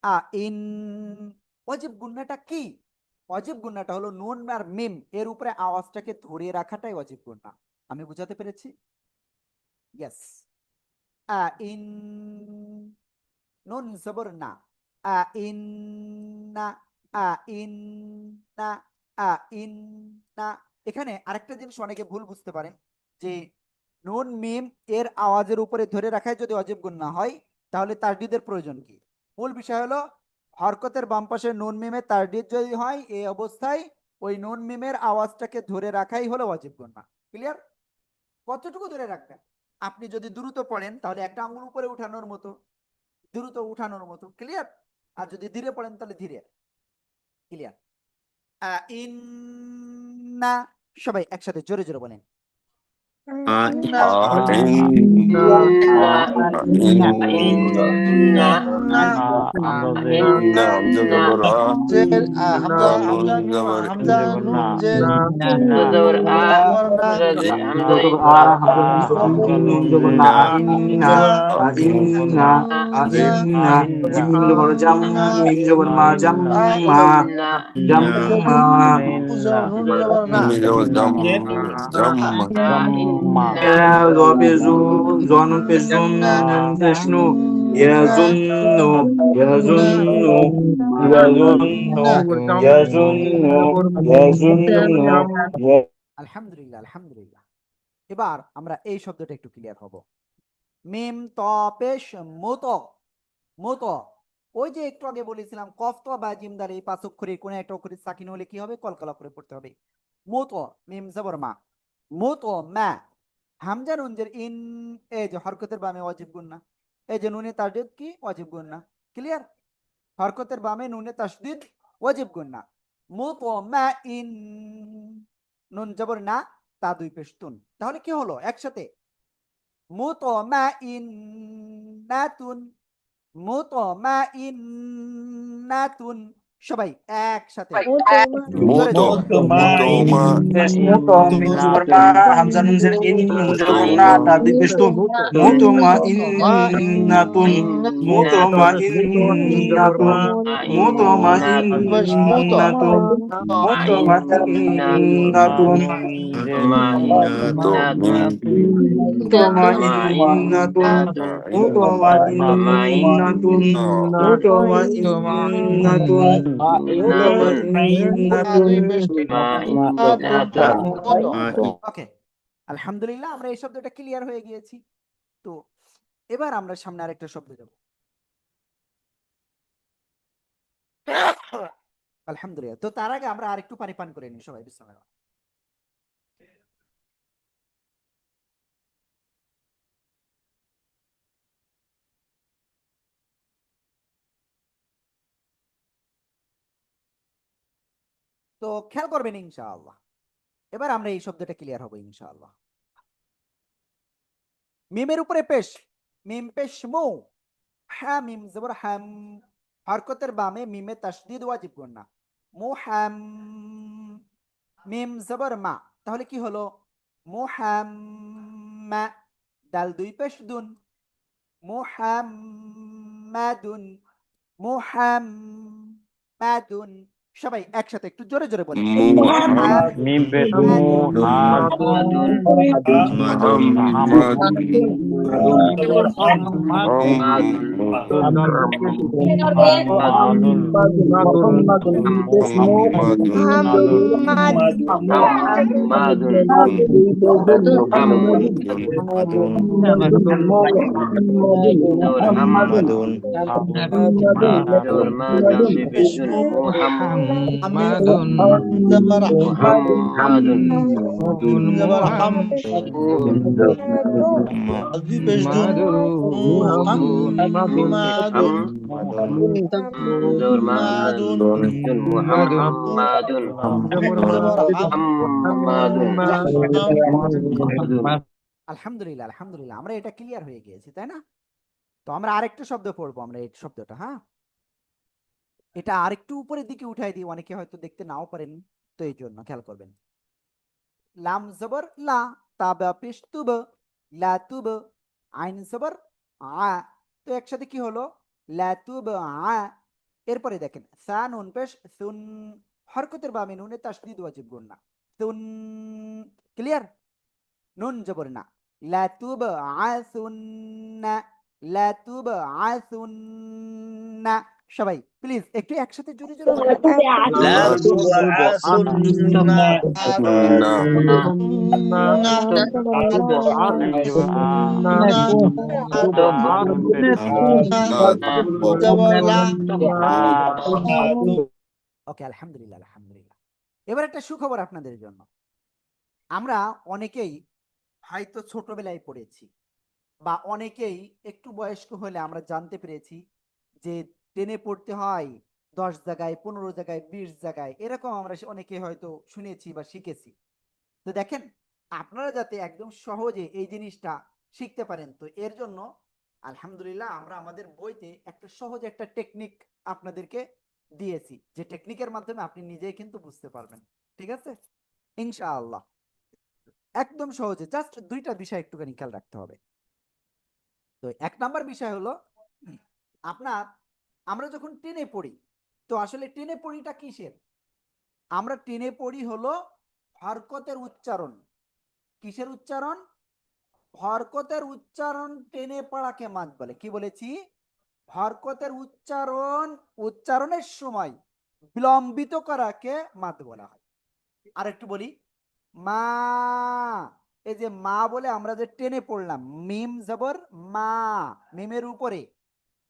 আ ইন, ওয়াজিব গুন্নাটা কি? ওয়াজিব গুন্নাটা হলো নুন আর মিম এর উপরে আওয়াজটাকে ধরে রাখাটাই ওয়াজিব গুন্না। আমি বুঝাতে পেরেছি? ইয়েস। আ ইন, নুন জবর না, আ ইন না, আ ইন না, আ ইন না। এখানে আরেকটা জিনিস অনেকে ভুল বুঝতে পারেন, যে নুন মিম এর আওয়াজের উপরে ধরে রাখায় যদি ওয়াজিব গুন্না হয়, তাহলে তাসদিদের প্রয়োজন কি? মূল বিষয় হলো হরকতের বাম পাশে নুন মিমে তাসদিদ যদি হয়, এই অবস্থায় ওই নুন মিমের আওয়াজটাকে ধরে রাখাই হলো ওয়াজিব গুন্না। ক্লিয়ার? কতটুকু ধরে রাখবেন? আপনি যদি দ্রুত পড়েন তাহলে একটা আঙ্গুল উপরে উঠানোর মতো, দ্রুত উঠানোর মতো। ক্লিয়ার? আর যদি ধীরে পড়েন তাহলে ধীরে। ক্লিয়ার? ইন্না, সবাই একসাথে জোরে জোরে বলেন। হামজা নুন জের হামজা জবর আ, হামজা ইয়াজুন্নু ইয়াজুন্নু ইয়াজুন্নু আলহামদুলিল্লাহ আলহামদুলিল্লাহ। এবার আমরা এই শব্দটা একটু ক্লিয়ার হব। মিম ত পেশ মুত, মুত, ওই যে একটু আগে বলেছিলাম কফ তো বা জিম দ্বারা এই 5 অক্ষরে কোন একটা অক্ষরে সাকিন হলে কি হবে, কলকলা করে পড়তে হবে। মুত, মিম জবর মা, মুত মা, হামজা নুন জের ইন, এই যে হরকতের বামে ওয়াজিব গুন্না, এই যে নুনে তাসদীদ কি ওয়াজিব গুন্না, ক্লিয়ার? হরকতের বামে নুনে তাসদীদ ওয়াজিব গুন্না। মুত মা ইন, নুন জবর না, তা দুই পেশ তুন, তাহলে কি হলো একসাথে মুতমাইন্নাতুন, মুতমাইন্নাতুন, সবাই একসাথে জোরে মুতো জোরে। হামজা নুন জের ইন নুন জবর না তা দুই পেশ তুন মুতমাইন্নাতুন মুতমাইন্নাতুন মুতমাইন্নাতুন মুতমাইন্নাতুন ওকে, আলহামদুলিল্লাহ আমরা এই শব্দটা ক্লিয়ার হয়ে গিয়েছি। তো এবার আমরা সামনে আরেকটা শব্দ যাব। আলহামদুলিল্লাহ। তো তার আগে আমরা আরেকটু পানি পান করে নিই সবাই, বিসমিল্লাহ। তো খেয়াল করবেন ইনশাআল্লাহ, এবার আমরা এই শব্দটা ক্লিয়ার হবো ইনশাআল্লাহ। মিমের উপরে পেশ, মিম পেশ মু, হ্যাঁ মিম জবর হাম, হরকতের বামে মিমে তাসদীদ ওয়াজিব গুন্না, মুহাম, মিম জবর মা, তাহলে কি হলো মুহাম্মা, দাল দুই পেশ দুন, মুহাম্মাদুন, মুহাম্মাদুন, সবাই একসাথে একটু জোরে জোরে বলেন মিম পেশ মু মুহাম্মাদুন আলহামদুলিল্লাহ আলহামদুলিল্লাহ, আমরা এটা ক্লিয়ার হয়ে গিয়েছি তাই না? তো আমরা আরেকটা শব্দ পড়বো, আমরা এই শব্দটা, হ্যাঁ এটা আরেকটু উপরের দিকে উঠাই দিই, অনেকে হয়তো দেখতে নাও পারেন, তো এই জন্য খেয়াল করবেন। লাম জবর লা, তাবা পেশ তুব, লা তুব, আইন জবর আ, তো একসাথে কি হলো লা তুব আ। এরপরে দেখেন সা নুন পেশ সুন, হরকতের বামে নুনে তাসদীদ ওয়াজিব গুন্না, সুন, ক্লিয়ার? নুন জবর না, লা তুব আসুন্না, লা তুব আসুন্না, সবাই প্লিজ একটু একসাথে জোরে জোরে বলেন। ওকে, আলহামদুলিল্লাহ আলহামদুলিল্লাহ। এবার একটা সুখবর আপনাদের জন্য, আমরা অনেকেই হয়তো ছোটবেলায় পড়েছি, বা অনেকেই একটু বয়স্ক হলে আমরা জানতে পেরেছি যে টেনে পড়তে হয় 10 জায়গায়, 15 জায়গায়, 20 জায়গায়, এরকম আমরা অনেকে হয়তো শুনেছি বা শিখেছি। তো দেখেন, আপনারা যাতে একদম সহজে এই জিনিসটা শিখতে পারেন, তো এর জন্য আলহামদুলিল্লাহ আমরা আমাদের বইতে একটা সহজ একটা টেকনিক আপনাদেরকে দিয়েছি, যে টেকনিকের মাধ্যমে আপনি নিজেই কিন্তু বুঝতে পারবেন, ঠিক আছে ইনশাআল্লাহ। একদম সহজে, জাস্ট দুইটা বিষয় একটুখানি খেয়াল রাখতে হবে। তো 1 নাম্বার বিষয় হলো আপনার, আমরা যখন টেনে পড়ি, তো আসলে টেনে পড়িটা কিসের? আমরা টেনে পড়ি হলো হরকতের উচ্চারণ। কিসের উচ্চারণ? হরকতের উচ্চারণ টেনে পড়াকে মাদ বলে। কি বলেছি? হরকতের উচ্চারণের সময় বিলম্বিত করাকে মাদ বলা হয়। আর একটু বলি, মা, এই যে মা বলে আমরা যে টেনে পড়লাম, মিম জবর মা, মিমের উপরে,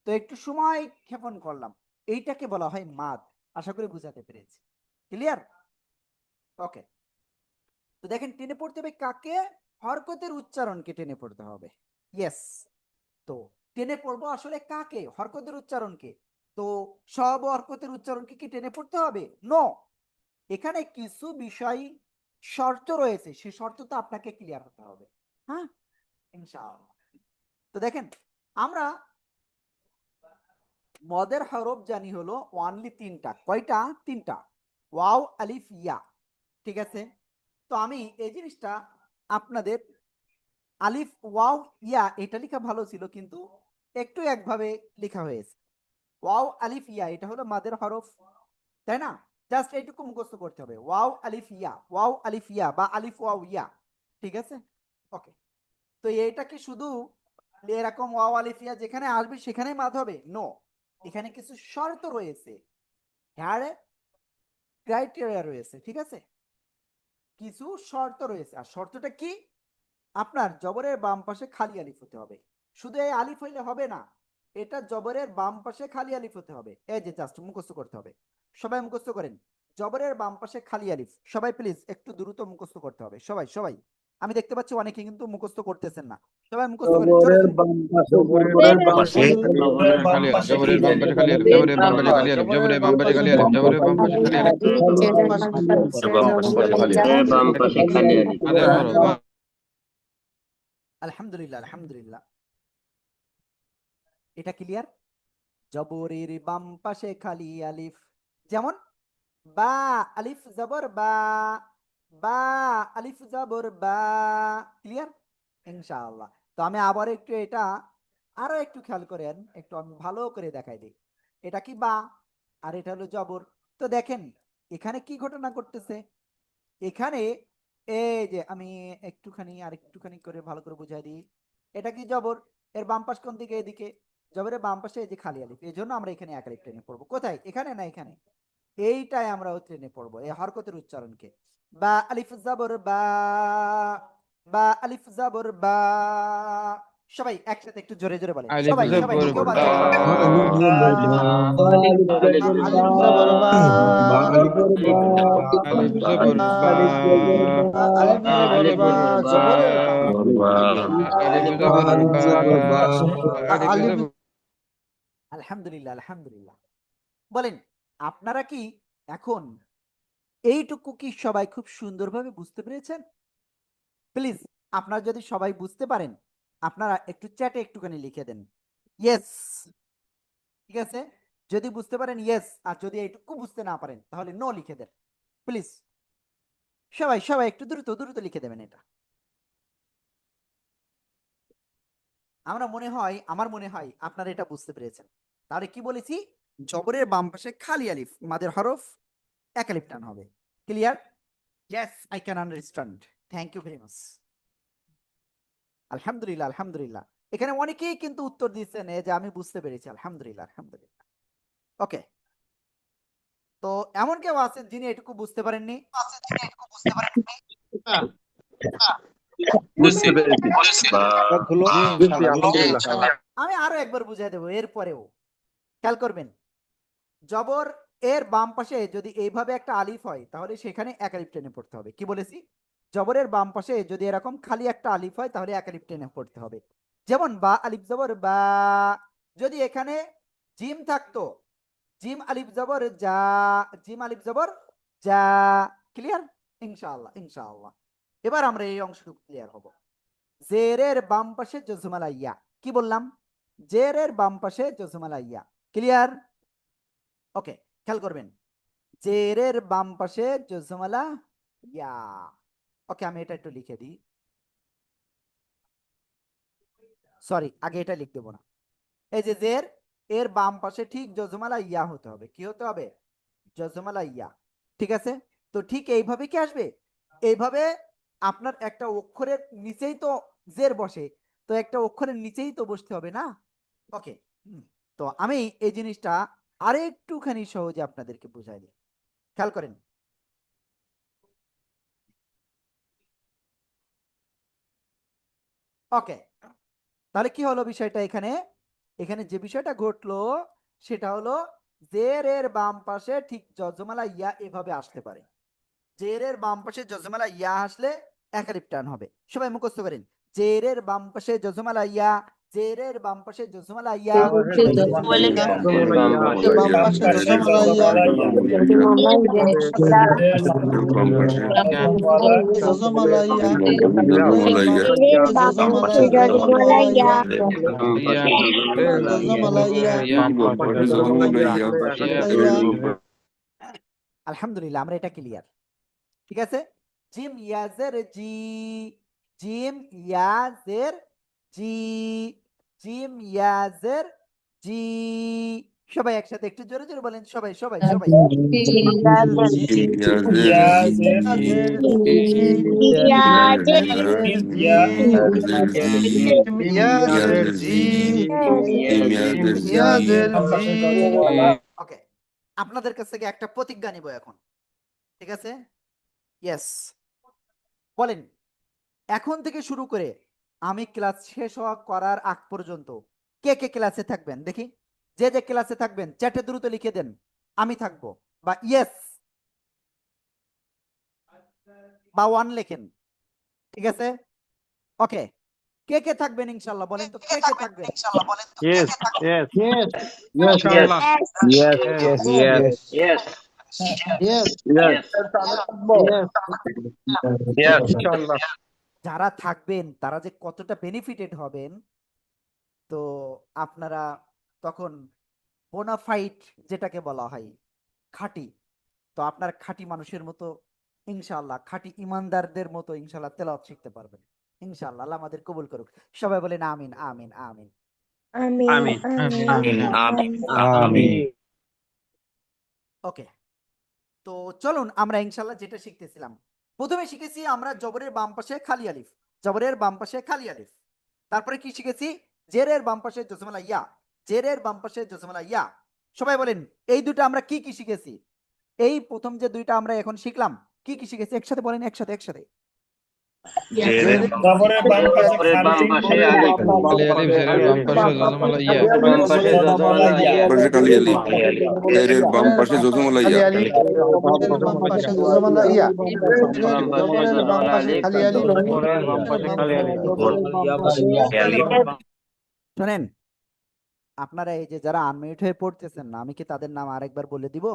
তো একটু সময় ক্ষেপণ করলাম, এইটাকে বলা হয় মাদ। আশা করি বুঝাতে পেরেছি। ক্লিয়ার? ওকে। তো দেখেন, টেনে পড়তে হবে কাকে? হরকতের উচ্চারণকে টেনে পড়তে হবে। ইয়েস। তো টেনে পড়বো আসলে কাকে? হরকতের উচ্চারণকে। তো সব হরকতের উচ্চারণকে কি টেনে পড়তে হবে? নো, এখানে কিছু বিষয় শর্ত রয়েছে, সেই শর্ত তো আপনাকে ক্লিয়ার হতে হবে। হ্যাঁ, ইনশাআল্লাহ। তো দেখেন, আমরা মদের হরফ জানি হলো অনলি তিনটা। কয়টা? তিনটা। ওয়াও, আলিফ, ইয়া। ঠিক আছে? তো আমি এই জিনিসটা আপনাদের আলিফ, ওয়াও, ইয়া এটা লেখা ভালো ছিল, কিন্তু একটু একভাবে লেখা হয়েছে। ওয়াও, আলিফ, ইয়া এটা হলো মাদের হরফ, তাই না? জাস্ট এইটুকু মুখস্থ করতে হবে, ওয়াও, আলিফ, ইয়া, ওয়াও, আলিফ, ইয়া, বা আলিফ, ওয়াও, ইয়া। ঠিক আছে? ওকে। তো এইটা কি শুধু এরকম ওয়াও, আলিফ, ইয়া যেখানে আসবে সেখানেই মাদ হবে? নো, এখানে কিছু শর্ত রয়েছে, হ্যাঁ, ক্রাইটেরিয়া রয়েছে। ঠিক আছে? কিছু শর্ত রয়েছে। আর শর্তটা কি? আপনার জবরের বাম পাশে খালি আলিফ হতে হবে। শুধু এই আলিফ হইলে হবে না, এটা জবরের বাম পাশে খালি আলিফ হতে হবে। এই যে জাস্ট মুখস্থ করতে হবে। সবাই মুখস্থ করেন, জবরের বাম পাশে খালি আলিফ। সবাই প্লিজ একটু দ্রুত মুখস্থ করতে হবে। সবাই সবাই, আমি দেখতে পাচ্ছি অনেকে কিন্তু মুখস্থ করতেছেন না। সবাই মুখস্থ করেন, জোরে জোরে। পাশে জবরের বাম পাশে জবরের বাম পাশে খালি আলিফ, জবরের বাম পাশে খালি আলিফ, জবরের বাম পাশে খালি আলিফ, জবরের বাম পাশে খালি আলিফ, বাম পাশে খালি জবরের বাম পাশে খালি আলিফ। মাদের হরফ আলহামদুলিল্লাহ, আলহামদুলিল্লাহ। এটা ক্লিয়ার? জবরের বাম পাশে খালি আলিফ, যেমন বা, আলিফ জবর বা, বা, আলিফ জবর বা। ক্লিয়ার? ইনশাআল্লাহ। তো আমি আবার একটু এটা আরো একটু খেয়াল করেন, একটু আমি ভালো করে দেখাই দিই। এটা কি বা, আর এটা হলো জবর। তো দেখেন এখানে কি ঘটনা করতেছে। এখানে এই যে আমি আরেকটুখানি করে ভালো করে বুঝাই দিই। এটা কি জবর, এর বাম পাশ কোন দিকে? এদিকে। জবরের বাম পাশে এই যে খালি আলিফ, এই জন্য আমরা এখানে এক আলিফ টেনে পড়বো। কোথায়? এখানে না, এখানে। এইটাই আমরা টেনে পড়বো এই হরকতের উচ্চারণকে। বা, আলিফ জবর বা, বা, আলিফ জবর বা। সবাই একসাথে একটু জোরে জোরে বলেন, আলিফ সবাই সবাই, জবর কেউ বা, বাদ যাবেন না। আলিফ আলিফ জবর বা, আলিফ জবর বা, আলিফ জবর আলিফ বা, জবর বা, জবরের বাম আলিফ জবর বা, আলিফ আলিফ। জবর। আলহামদুলিল্লাহ, আলহামদুলিল্লাহ। বলেন, আপনারা কি এখন এইটুকু কি সবাই খুব সুন্দরভাবে বুঝতে পেরেছেন? প্লিজ, আপনারা যদি সবাই বুঝতে পারেন, আপনারা একটু চ্যাটে একটুখানি লিখে দেন ইয়েস। ঠিক আছে? যদি বুঝতে পারেন ইয়েস, আর যদি এইটুকু বুঝতে না পারেন তাহলে নো লিখে দেন প্লিজ। সবাই সবাই একটু দ্রুত দ্রুত লিখে দেবেন এটা। আমার মনে হয় আপনারা এটা বুঝতে পেরেছেন। তাহলে কি বলেছি? জবরের বাম পাশে খালি আলিফ, মাদের হরফ এক আলিফ টান হবে। Clear? Yes, I can understand. Thank you very much. আলহামদুলিল্লাহ, আলহামদুলিল্লাহ। এখানে অনেকেই কিন্তু উত্তর দিচ্ছেন যে আমি বুঝতে পেরেছি। আলহামদুলিল্লাহ, আলহামদুলিল্লাহ। ওকে। তো এমন কেউ আছেন যিনি এটুকু বুঝতে পারেননি? বুঝতে পেরেছি আমি আরো একবার বুঝাই দেবো এরপরেও। খেয়াল করবেন, জবর এর বাম পাশে যদি এইভাবে একটা আলিফ হয় তাহলে সেখানে এক আলিফ টেনে পড়তে হবে। কি বলেছি? জবরের বাম পাশে যদি এরকম খালি একটা আলিফ হয় তাহলে এক আলিফ টেনে পড়তে হবে। যেমন বা, আলিফ জবর বা। যদি এখানে জিম থাকতো, জিম আলিফ জবর যা, জিম আলিফ জবর যা। ক্লিয়ার? ইনশাআল্লাহ, ইনশাআল্লাহ। এবার আমরা এই অংশটুকু ক্লিয়ার হব। জেরের বাম পাশে জজমালা ইয়া। কি বললাম? জেরের বাম পাশে জজমালা ইয়া। ক্লিয়ার? ওকে, খেয়াল করবেন, জেরের বাম পাশে জজমালা ইয়া। ওকে, আমি এটা একটু লিখে দিই। সরি, আগে এটা লিখ দেবো না। এই যে জের, এর বাম পাশে ঠিক জজমালা ইয়া হতে হবে। কি হতে হবে? জজমালা ইয়া। ঠিক আছে? তো ঠিক এইভাবে কি আসবে? এইভাবে আপনার একটা অক্ষরের নিচেই তো জের বসে, তো একটা অক্ষরের নিচেই তো বসতে হবে না? ওকে। তো আমি এই জিনিসটা আরেকটুখানি সহজে আপনাদেরকে বুঝাই দিই, খেয়াল করেন। ওকে, তাহলে কি হলো বিষয়টা এখানে? এখানে যে বিষয়টা ঘটলো সেটা হলো জের এর বাম পাশে ঠিক যজমালা ইয়া এভাবে আসতে পারে। জের এর বাম পাশে যজমালা ইয়া আসলে একালিপ টান হবে। সবাই মুখস্থ করেন, জের এর বাম পাশে যজমালা ইয়া, জের এর বাম পাশে যজমালা ইয়া। সবাই বলে এর বাম পাশে বাম পাশে জজমালা ইয়া, বাম পাশে জজমালা ইয়া, জজমালা ইয়া, জজমালা জজমালা ইয়া, জজমালা ইয়া, বাম পাশে জজমালা ইয়া, ইয়া। আলহামদুলিল্লাহ, আমরা এটা ক্লিয়ার। ঠিক আছে, জিম ইয়াজের জি, জিম ইয়াজের জি, জিম ইয়াজের জি। সবাই একসাথে একটু জোরে জোরে বলেন, সবাই সবাই সবাই। জিম ইয়াজের জি, ইয়াজের জি, ইয়াজের জি, ইয়াজের জি, জিম ইয়াজের জি। ইয়াজের জি। ওকে, আপনাদের কাছ থেকে একটা প্রতিজ্ঞা নিব এখন, ঠিক আছে? ইয়েস, বলেন এখন থেকে শুরু করে আমি ক্লাস শেষ হওয়া করার আগ পর্যন্ত কে কে ক্লাসে থাকবেন দেখি। যে যে ক্লাসে থাকবেন চ্যাটে দ্রুত লিখে দেন আমি থাকবো, বা ইয়েস বা ওয়ান লেখেন, ঠিক আছে? ওকে, কে কে থাকবেন ইনশাআল্লাহ বলেন তো, কে কে থাকবেন? Yes, yes, Yes, ইনশাআল্লাহ। yes, Yes. yes, yes yes, yes. Yes, ইনশাআল্লাহ। যারা থাকবেন তারা যে কতটা বেনিফিটেড হবেন, তো আপনারা তখন বোনাফাইড যেটাকে বলা হয় খাঁটি, তো আপনার খাঁটি মানুষের মতো ইনশাআল্লাহ, খাঁটি ইমানদারদের মতো ইনশাআল্লাহ তেলাওয়াত শিখতে পারবেন ইনশাআল্লাহ। আল্লাহ আমাদের কবুল করুক। সবাই বলেন আমিন আমিন আমিন। Amin. ওকে, তো চলুন আমরা ইনশাআল্লাহ যেটা শিখতেছিলাম, প্রথমে শিখেছি আমরা জবরের বাম পাশে খালি আলিফ, জবরের বাম পাশে খালি আলিফ। তারপরে কি শিখেছি? জেরের বাম পাশে জজমালা ইয়া, জেরের বাম পাশে জজমালা ইয়া। সবাই বলেন এই দুটো আমরা কি কি শিখেছি? এই প্রথম যে দুইটা আমরা এখন শিখলাম, কি কি শিখেছি একসাথে বলেন, একসাথে একসাথে। জবরের বাম পাশে জবরের বাম পাশে আলিফ, খালি আলিফ, জেরের বাম পাশে যজমালা ইয়া, বাম পাশে যজমালা ইয়া, পাশে কালি আলিফ, খালি আলিফ, জেরের বাম পাশে জজমালা খালি ইয়া, আলিফ, জেরের বাম পাশে জজমালা ইয়া, বাম পাশে জবরের বাম যজমালা পাশে আলিফ, খালি আলিফ, জবরের বাম পাশে খালি আলিফ। শোনেন, আপনারা এই যে যারা আনমিউট হয়ে পড়তেছেন না, আমি কি তাদের নাম আরেকবার বলে দিব?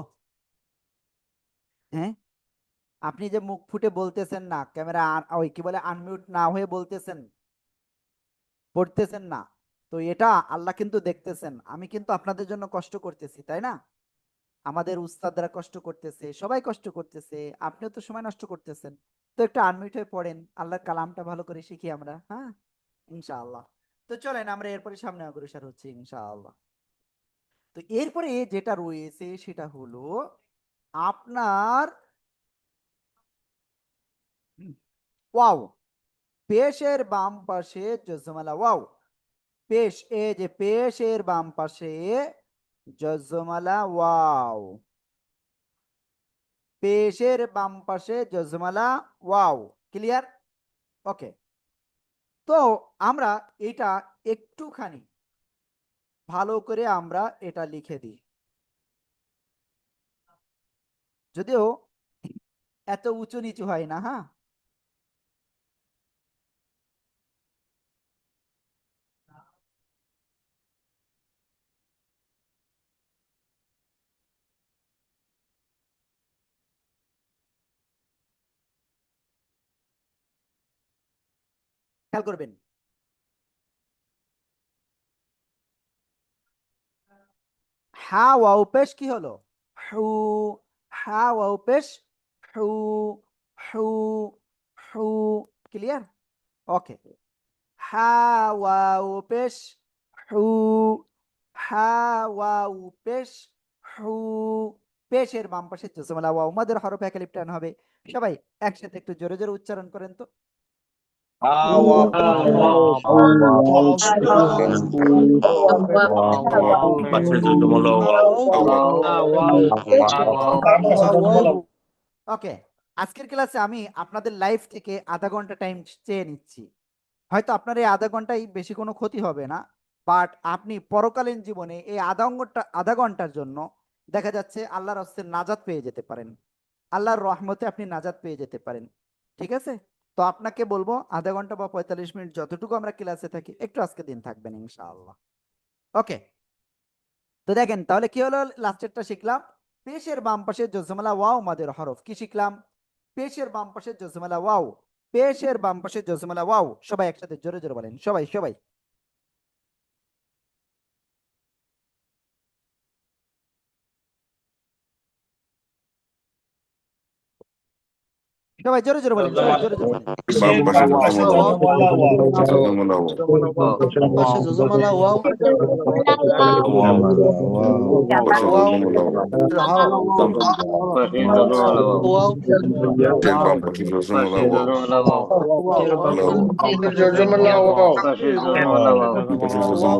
হ্যাঁ, আপনি যে মুখ ফুটে বলতেছেন না, ক্যামেরা ওই কি বলে আনমিউট না হয়ে বলতেছেন, পড়তেছেন না, তো এটা আল্লাহ কিন্তু দেখতেছেন। আমি কিন্তু আপনাদের জন্য কষ্ট করতেছি, তাই না? আমাদের উস্তাদরা কষ্ট করতেছে, সবাই কষ্ট করতেছে, আপনিও তো সময় নষ্ট করতেছেন। তো একটু আনমিউট হয়ে পড়েন, আল্লাহর কালামটা ভালো করে শিখি আমরা, হ্যাঁ ইনশাআল্লাহ। তো চলেন আমরা এরপরে সামনে অগ্রসর হচ্ছি ইনশাআল্লাহ। তো এরপরে যেটা রয়েছে সেটা হলো আপনার ওয়াও, পেশের বাম পাশে জজমালা ওয়াও, পেশ, এ যে পেশের বাম পাশে জজমালা ওয়াও, পেশের বাম পাশে জজমালা ওয়াও। ক্লিয়ার? ওকে, তো আমরা এটা একটুখানি ভালো করে আমরা এটা লিখে দিই, যদিও এত উঁচু নিচু হয় না, হ্যাঁ। খেয়াল করবেন, হা ওয়াও পেশ কি হলো? হু, হা ওয়াও পেশ হু, হু, হু। ক্লিয়ার? ওকে, হা ওয়াও পেশ হু, হা ওয়াও পেশ হু, পেশের বাম পাশে জজমালা ওয়াও মাদের হরফে একালিফ টান হবে। সবাই একসাথে একটু জোরে জোরে উচ্চারণ করেন তো। বাম পাশের জজম হলো ওয়াও ওকে, আজকের ক্লাসে আমি আপনাদের লাইফ থেকে আধা ঘন্টা টাইম চেয়ে নিচ্ছি। হয়তো আপনার এই আধা ঘন্টায় বেশি কোনো ক্ষতি হবে না, বাট আপনি পরকালীন জীবনে এই আধা ঘন্টার জন্য দেখা যাচ্ছে আল্লাহর রাস্তায় নাজাত পেয়ে যেতে পারেন, আল্লাহর রহমতে আপনি নাজাত পেয়ে যেতে পারেন। ঠিক আছে, তো আপনাকে বলবো আধা ঘন্টা বা 45 মিনিট যতটুকু আমরা ক্লাসে থাকি একটু আজকে দিন থাকবেন ইনশাআল্লাহ। ওকে, তো দেখেন তাহলে কি হলো, লাস্টেরটা শিখলাম পেশের বাম পাশে জজমালা ওয়াও মাদের হরফ। কি শিখলাম? পেশের বাম পাশে জজমালা ওয়াও, পেশের বাম পাশে জজমালা ওয়াও। সবাই একসাথে জোরে জোরে বলেন, সবাই সবাই। সবাই জোরে জোরে বলেন, সবাই জোরে জোরে বলেন। বাম পাশে জজম হলো পাশে জজমালা ওয়াও পাশে ওয়াও জজম হলো পাশে জজমালা ওয়াও ওয়াও বাম পাশে জজম পাশে হলো জজমালা ওয়াও জজমালা ওয়াও পাশে জজমালা ওয়াও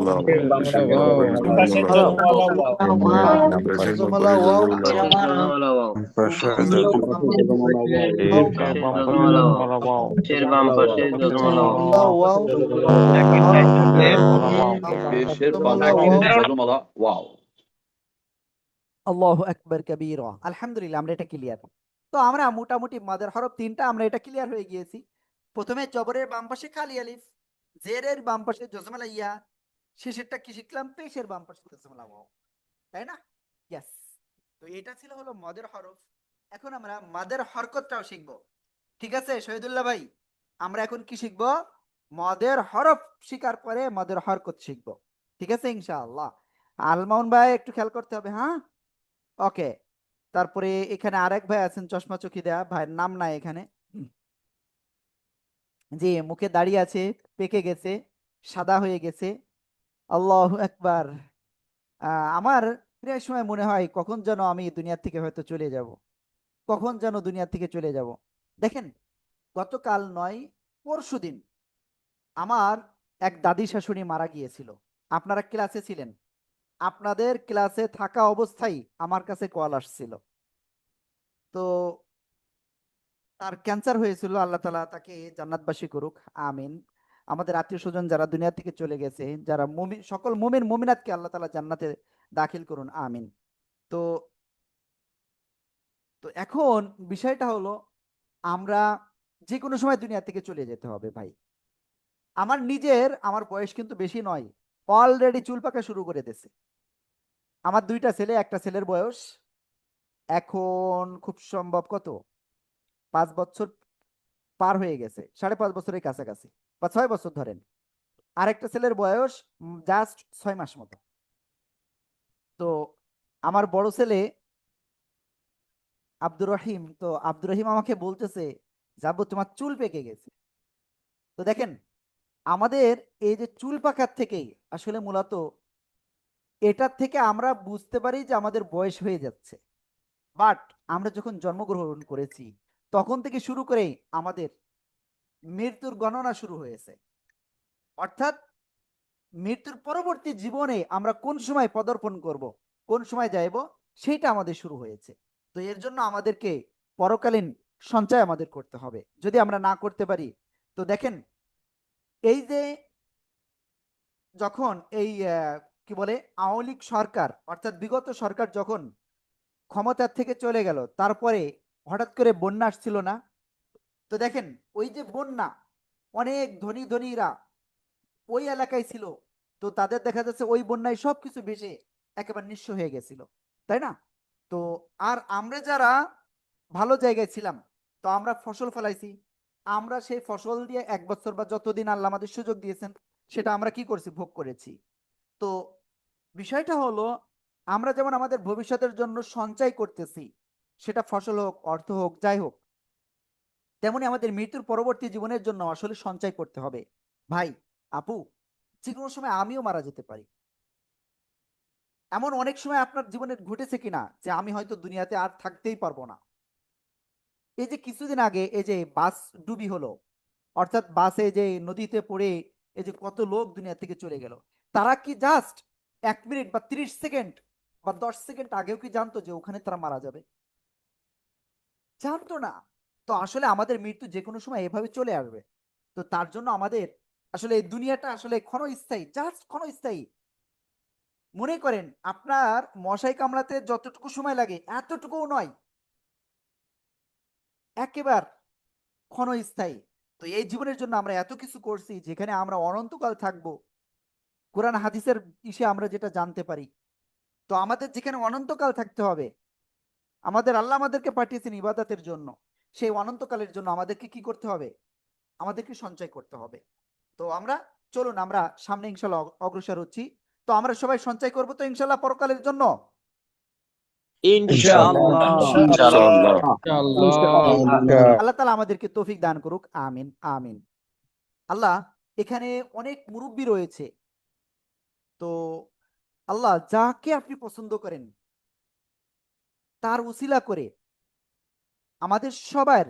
পাশে জজম হলো জজমালা ওয়াও পাশে জজমালা ওয়াও পাশে পাশে জজমালা ওয়াও পেশের বাম পাশে জজমালা ওয়াও ওয়াও আল্লাহু আকবার কাবীরা। আলহামদুলিল্লাহ, আমরা এটা ক্লিয়ার। তো আমরা মোটামুটি মাদের হরফ তিনটা আমরা এটা ক্লিয়ার হয়ে গিয়েছি। প্রথমে জবরের বাম পাশে খালি আলিফ, জেরের বাম পাশে জজমালা ইয়া, শেষেরটা কি শিখলাম? পেশের বাম পাশে জজমালা ওয়াও, তাই না? ইয়েস। তো এটা ছিল হলো মদের হরফ। এখন আমরা মাদের হরকতটাও শিখব। ঠিক আছে শহীদুল্লাহ ভাই, আমরা এখন কি শিখব? মদের হরফ শিকার পরে মদের হরকত শিখব। ঠিক আছে ইনশাআল্লাহ। আলমাউন ভাই একটু খেয়াল করতে হবে, হ্যাঁ? ওকে, তারপরে এখানে আরেক ভাই আছেন চশমা চোখি দেয়া, ভাইয়ের নাম নাই এখানে, জি মুখে দাঁড়িয়ে আছে, পেকে গেছে, সাদা হয়ে গেছে। আল্লাহু আকবার। আমার প্রায় সময় মনে হয় কখন যেন আমি দুনিয়া থেকে হয়তো চলে যাব, কখন যেন দুনিয়া থেকে চলে যাব। দেখেন, গতকাল নয় পরশুদিন আমার এক দাদি শাশুড়ি মারা গিয়েছিল। আপনারা ক্লাসে ছিলেন, আপনাদের ক্লাসে থাকা অবস্থায় আমার কাছে কল আসছিল। তো তার ক্যান্সার হয়েছিল, আল্লাহ তাআলা তাকে জান্নাতবাসী করুক, আমিন। আমাদের আত্মীয় স্বজন যারা দুনিয়া থেকে চলে গেছে, যারা মুমিন, সকল মুমিন মুমিনাতকে আল্লাহ তাআলা জান্নাতে দাখিল করুন, আমিন। তো তো এখন বিষয়টা হলো, আমরা যে কোনো সময় দুনিয়া থেকে চলে যেতে হবে ভাই। আমার বয়স কিন্তু বেশি নয়, অলরেডি চুল পাকা শুরু করে দিয়েছে। আমার দুইটা ছেলে, একটা ছেলের বয়স এখন খুব সম্ভব কত 5 বছর পার হয়ে গেছে, 5.5 বছরের কাছাকাছি, বা 6 বছর ধরেন। আরেকটা ছেলের বয়স জাস্ট 6 মাস মতো। তো আমার বড় ছেলে আব্দুর রহিম, তো আব্দুর রহিম আমাকে বলতেছে যাবো তোমার চুল পেকে গেছে। তো দেখেন, আমাদের এই যে চুল পাকার থেকেই আসলে মূলত এটার থেকে আমরা বুঝতে পারি যে আমাদের বয়স হয়ে যাচ্ছে। বাট আমরা যখন জন্মগ্রহণ করেছি তখন থেকে শুরু করেই আমাদের মৃত্যুর গণনা শুরু হয়েছে। অর্থাৎ মৃত্যুর পরবর্তী জীবনে আমরা কোন সময় পদার্পণ করব, কোন সময় যাইব, সেইটা আমাদের শুরু হয়েছে। তো এর জন্য আমাদেরকে পরকালীন সঞ্চয় আমাদের করতে হবে। যদি আমরা না করতে পারি, তো দেখেন এই যে যখন এই কি বলে আওয়ামী লীগ সরকার, অর্থাৎ বিগত সরকার যখন ক্ষমতার থেকে চলে গেল, তারপরে হঠাৎ করে বন্যা আসছিল না? তো দেখেন ওই যে বন্যা, অনেক ধনী ধনীরা ওই এলাকায় ছিল, তো তাদের দেখা যাচ্ছে ওই বন্যায় সবকিছু ভেসে একেবারে নিঃস্ব হয়ে গেছিল, তাই না? তো আর আমরা যারা ভালো জায়গায় ছিলাম, তো আমরা ফসল ফলাইছি, আমরা সেই ফসল দিয়ে 1 বছর বা যতদিন আল্লাহ আমাদের সুযোগ দিয়েছেন সেটা আমরা কি করছি, ভোগ করেছি। তো বিষয়টা হলো, আমরা যেমন আমাদের ভবিষ্যতের জন্য সঞ্চয় করতেছি, সেটা ফসল হোক, অর্থ হোক, যাই হোক, তেমনি আমাদের মৃত্যুর পরবর্তী জীবনের জন্য আসলে সঞ্চয় করতে হবে। ভাই, আপু, যে কোনো সময় আমিও মারা যেতে পারি। এমন অনেক সময় আপনার জীবনে ঘটেছে কিনা যে আমি হয়তো দুনিয়াতে আর থাকতেই পারবো না? এই যে কিছুদিন আগে এই যে বাস ডুবি হলো, অর্থাৎ বাসে যে নদীতে পড়ে এই যে কত লোক দুনিয়া থেকে চলে গেল, তারা কি জাস্ট 1 মিনিট বা 30 সেকেন্ড বা 10 সেকেন্ড আগেও কি জানতো যে ওখানে তারা মারা যাবে? জানতো না। তো আসলে আমাদের মৃত্যু যে কোনো সময় এভাবে চলে আসবে। তো তার জন্য আমাদের আসলে এই দুনিয়াটা আসলে ক্ষণস্থায়ী, জাস্ট ক্ষণস্থায়ী। মনে করেন আপনার মশাই কামড়াতে যতটুকু সময় লাগে এতটুকুও নয়, একেবারে ক্ষণস্থায়ী। তো এই জীবনের জন্য আমরা এত কিছু করছি যেখানে আমরা অনন্তকাল থাকবো। কোরআন হাদিসের ইসে আমরা যেটা জানতে পারি, তো আমাদের যেখানে অনন্তকাল থাকতে হবে, আমাদের আল্লাহ আমাদেরকে পাঠিয়েছেন ইবাদতের জন্য, সেই অনন্তকালের জন্য আমাদেরকে কি করতে হবে? আমাদেরকে সঞ্চয় করতে হবে। তো আমরা চলুন আমরা সামনে ইনশাল্লাহ অগ্রসর হচ্ছি। তো আমরা সবাই সঞ্চয় করবো তো ইনশাল্লাহ পরকালের জন্য। ইনশাআল্লাহ। আল্লাহ তাআলা আমাদেরকে তৌফিক দান করুক, আমিন আমিন। আল্লাহ, এখানে অনেক মুরব্বী রয়েছে, তো আল্লাহ যাকে আপনি পছন্দ করেন তার উসিলা করে আমাদের সবার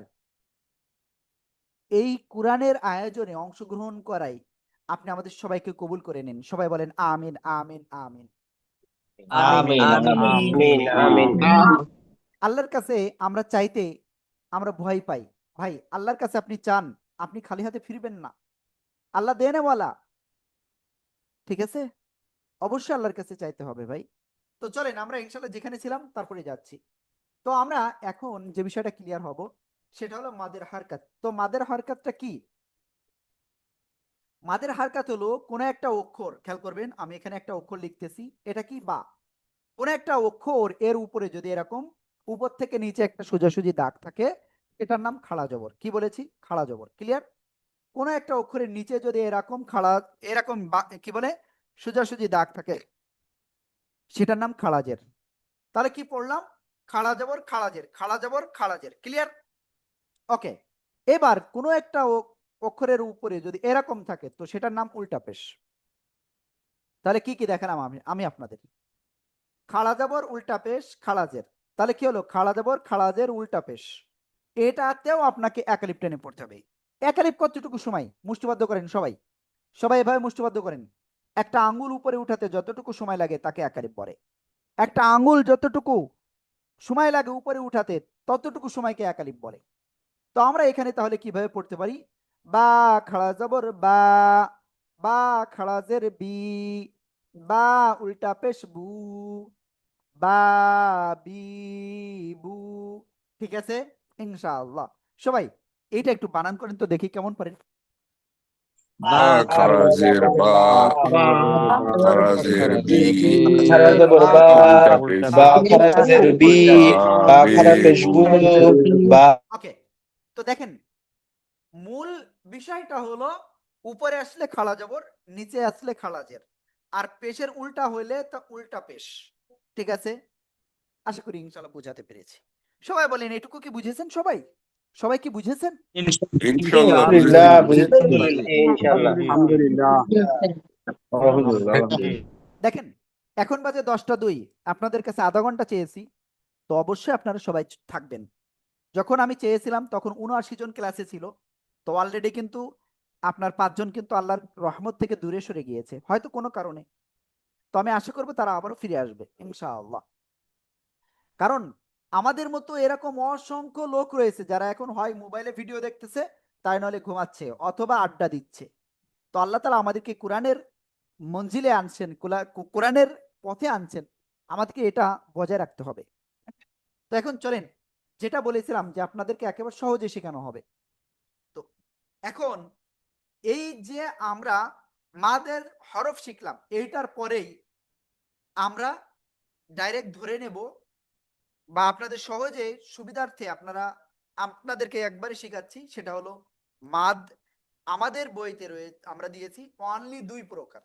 এই কোরআনের আয়োজনে অংশগ্রহণ করাই আপনি আমাদের সবাইকে কবুল করে নিন। সবাই বলেন আমিন আমিন আমিন। আমিন আমিন আমিন। আল্লাহর কাছে আমরা চাইতে আমরা ভয় পাই। ভাই, আল্লাহর কাছে আপনি চান, আপনি খালি হাতে ফিরবেন না। আল্লাহ দেনেওয়ালা, ঠিক আছে? অবশ্যই আল্লাহর কাছে চাইতে হবে ভাই। তো চলেন আমরা ইনশাল্লাহ যেখানে ছিলাম তারপরে যাচ্ছি। তো আমরা এখন যে বিষয়টা ক্লিয়ার হব সেটা হলো মাদের হারকাত। তো মাদের হারকাতটা কি? মাদের হারকাত হলো কোন একটা অক্ষর, খেয়াল করবেন আমি এখানে একটা অক্ষর লিখতেছি, এটা কি বা। কোন একটা অক্ষর এর উপরে যদি এরকম উপর থেকে নিচে একটা সোজাসুজি দাগ থাকে, এটার নাম খাড়া জবর। কি বলেছি? খাড়া জবর। ক্লিয়ার? কোন একটা অক্ষরের নিচে যদি এরকম খাড়া, এরকম কি বলে, সোজাসুজি দাগ থাকে, সেটার নাম খাড়াজের। তাহলে কি পড়লাম? খাড়া জবর খাড়াজের, খাড়া জবর খাড়াজের। ক্লিয়ার? ওকে। এবার কোনো একটা অক্ষরের উপরে যদি এরকম থাকে তো সেটার নাম উল্টা পেশ। তাহলে কি কি দেখালাম আমি আপনাদের? খাড়া জবর উল্টা পেশ খাড়াজের। তাহলে কি হলো? খাড়া জবর খাড়াজের উল্টা পেশ। এটাতেও আপনাকে একালিপ টেনে পড়তে হবে। একালিপ কতটুকু সময়? মুষ্টিবদ্ধ করেন সবাই, সবাই এভাবে মুষ্টিবদ্ধ করেন। একটা আঙ্গুল উপরে উঠাতে যতটুকু সময় লাগে তাকে একালিপ বলে। একটা আঙ্গুল যতটুকু সময় লাগে উপরে উঠাতে ততটুকু সময়কে একালিপ বলে। তো আমরা এখানে তাহলে কিভাবে পড়তে পারি? বা খাড়া জবর বা, বা খাড়াজের বি, বা উল্টা পেশ বু, বা বি বু। ঠিক আছে ইনশাআল্লাহ। সবাই এইটা একটু বানান করেন তো দেখি কেমন পারেন। বা খারাজের বা, খারাজের বি, ওকে। তো দেখেন মূল বিষয়টা হলো উপরে আসলে খাড়া জবর, নিচে আসলে খাড়াজের, আর পেশের উল্টা হইলে তা উল্টা পেশ। ঠিক আছে? আশা করি ইনশাআল্লাহ বুঝাতে পেরেছি। সবাই বলেন এটুকু কি বুঝেছেন? সবাই সবাই কি বুঝেছেন? ইনশাআল্লাহ ইনশাআল্লাহ। দেখেন এখন বাজে 10টা 2, আপনাদের কাছে আধা ঘন্টা চেয়েছি, তো অবশ্যই আপনারা সবাই থাকবেন। যখন আমি চেয়েছিলাম তখন 79 জন ক্লাসে ছিল, তো অলরেডি কিন্তু আপনার 5 জন কিন্তু আল্লাহর রহমত থেকে দূরে সরে গিয়েছে হয়তো কোনো কারণে। তো আমি আশা করবো তারা আবারও ফিরে আসবে ইনশাআল্লাহ। কারণ আমাদের মতো এরকম অসংখ্য লোক রয়েছে যারা এখন হয় মোবাইলে ভিডিও দেখতেছে, তাই নলে ঘুমাচ্ছে অথবা আড্ডা দিচ্ছে। তো আল্লাহ তাআলা আমাদেরকে কোরআনের মঞ্জিলে আনছেন, কোরআনের পথে আনছেন, আমাদেরকে এটা বজায় রাখতে হবে। তো এখন চলেন, যেটা বলেছিলাম যে আপনাদেরকে একেবারে সহজে শেখানো হবে। তো এখন এই যে আমরা মাদের হরফ শিখলাম, এইটার পরেই আমরা ডাইরেক্ট ধরে নেব, বা আপনাদের সহজে সুবিধার্থে আপনাদেরকে একবারে শেখাচ্ছি, সেটা হলো মাদ। আমাদের বইতে রয়েছে, আমরা দিয়েছি অনলি 2 প্রকার।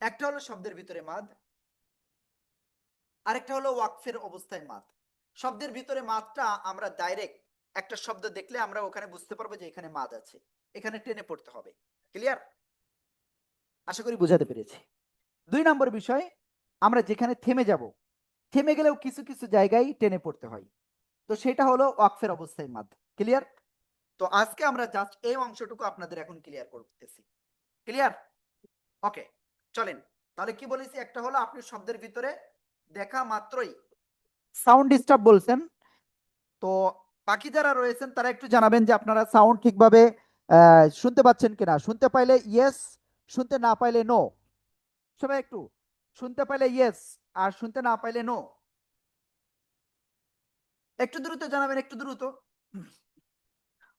একটা হলো শব্দের ভিতরে মাদ, আরেকটা হলো ওয়াকফের অবস্থায় মাদ। শব্দের ভিতরে মাদটা আমরা ডাইরেক্ট একটা শব্দ দেখলে আমরা ওখানে বুঝতে পারবো যে এখানে মাদ আছে, এখানে টেনে পড়তে হবে। ক্লিয়ার? আশা করি বুঝাতে পেরেছি। 2 নম্বর বিষয়, আমরা যেখানে থেমে যাব, থেমে গেলেও কিছু কিছু জায়গায় টেনে পড়তে হয়, তো সেটা হলো ওয়াকফের অবস্থায় মাদ। ক্লিয়ার? তো আজকে আমরা জাস্ট এই অংশটুকু আপনাদের এখন ক্লিয়ার করতেছি। ক্লিয়ার? ওকে, চলেন তাহলে কি বলেছি, একটা হলো আপনি শব্দের ভিতরে দেখা মাত্রই সাউন্ড ডিস্টার্ব বলছেন। তো বাকি যারা রয়েছেন তারা একটু জানাবেন যে আপনারা সাউন্ড ঠিকভাবে শুনতে পাচ্ছেন কিনা। শুনতে পাইলে ইয়েস, শুনতে না পাইলে নো। সবাই একটু শুনতে পাইলে ইয়েস আর শুনতে না পাইলে নো। একটু দ্রুত জানাবেন, একটু দ্রুত।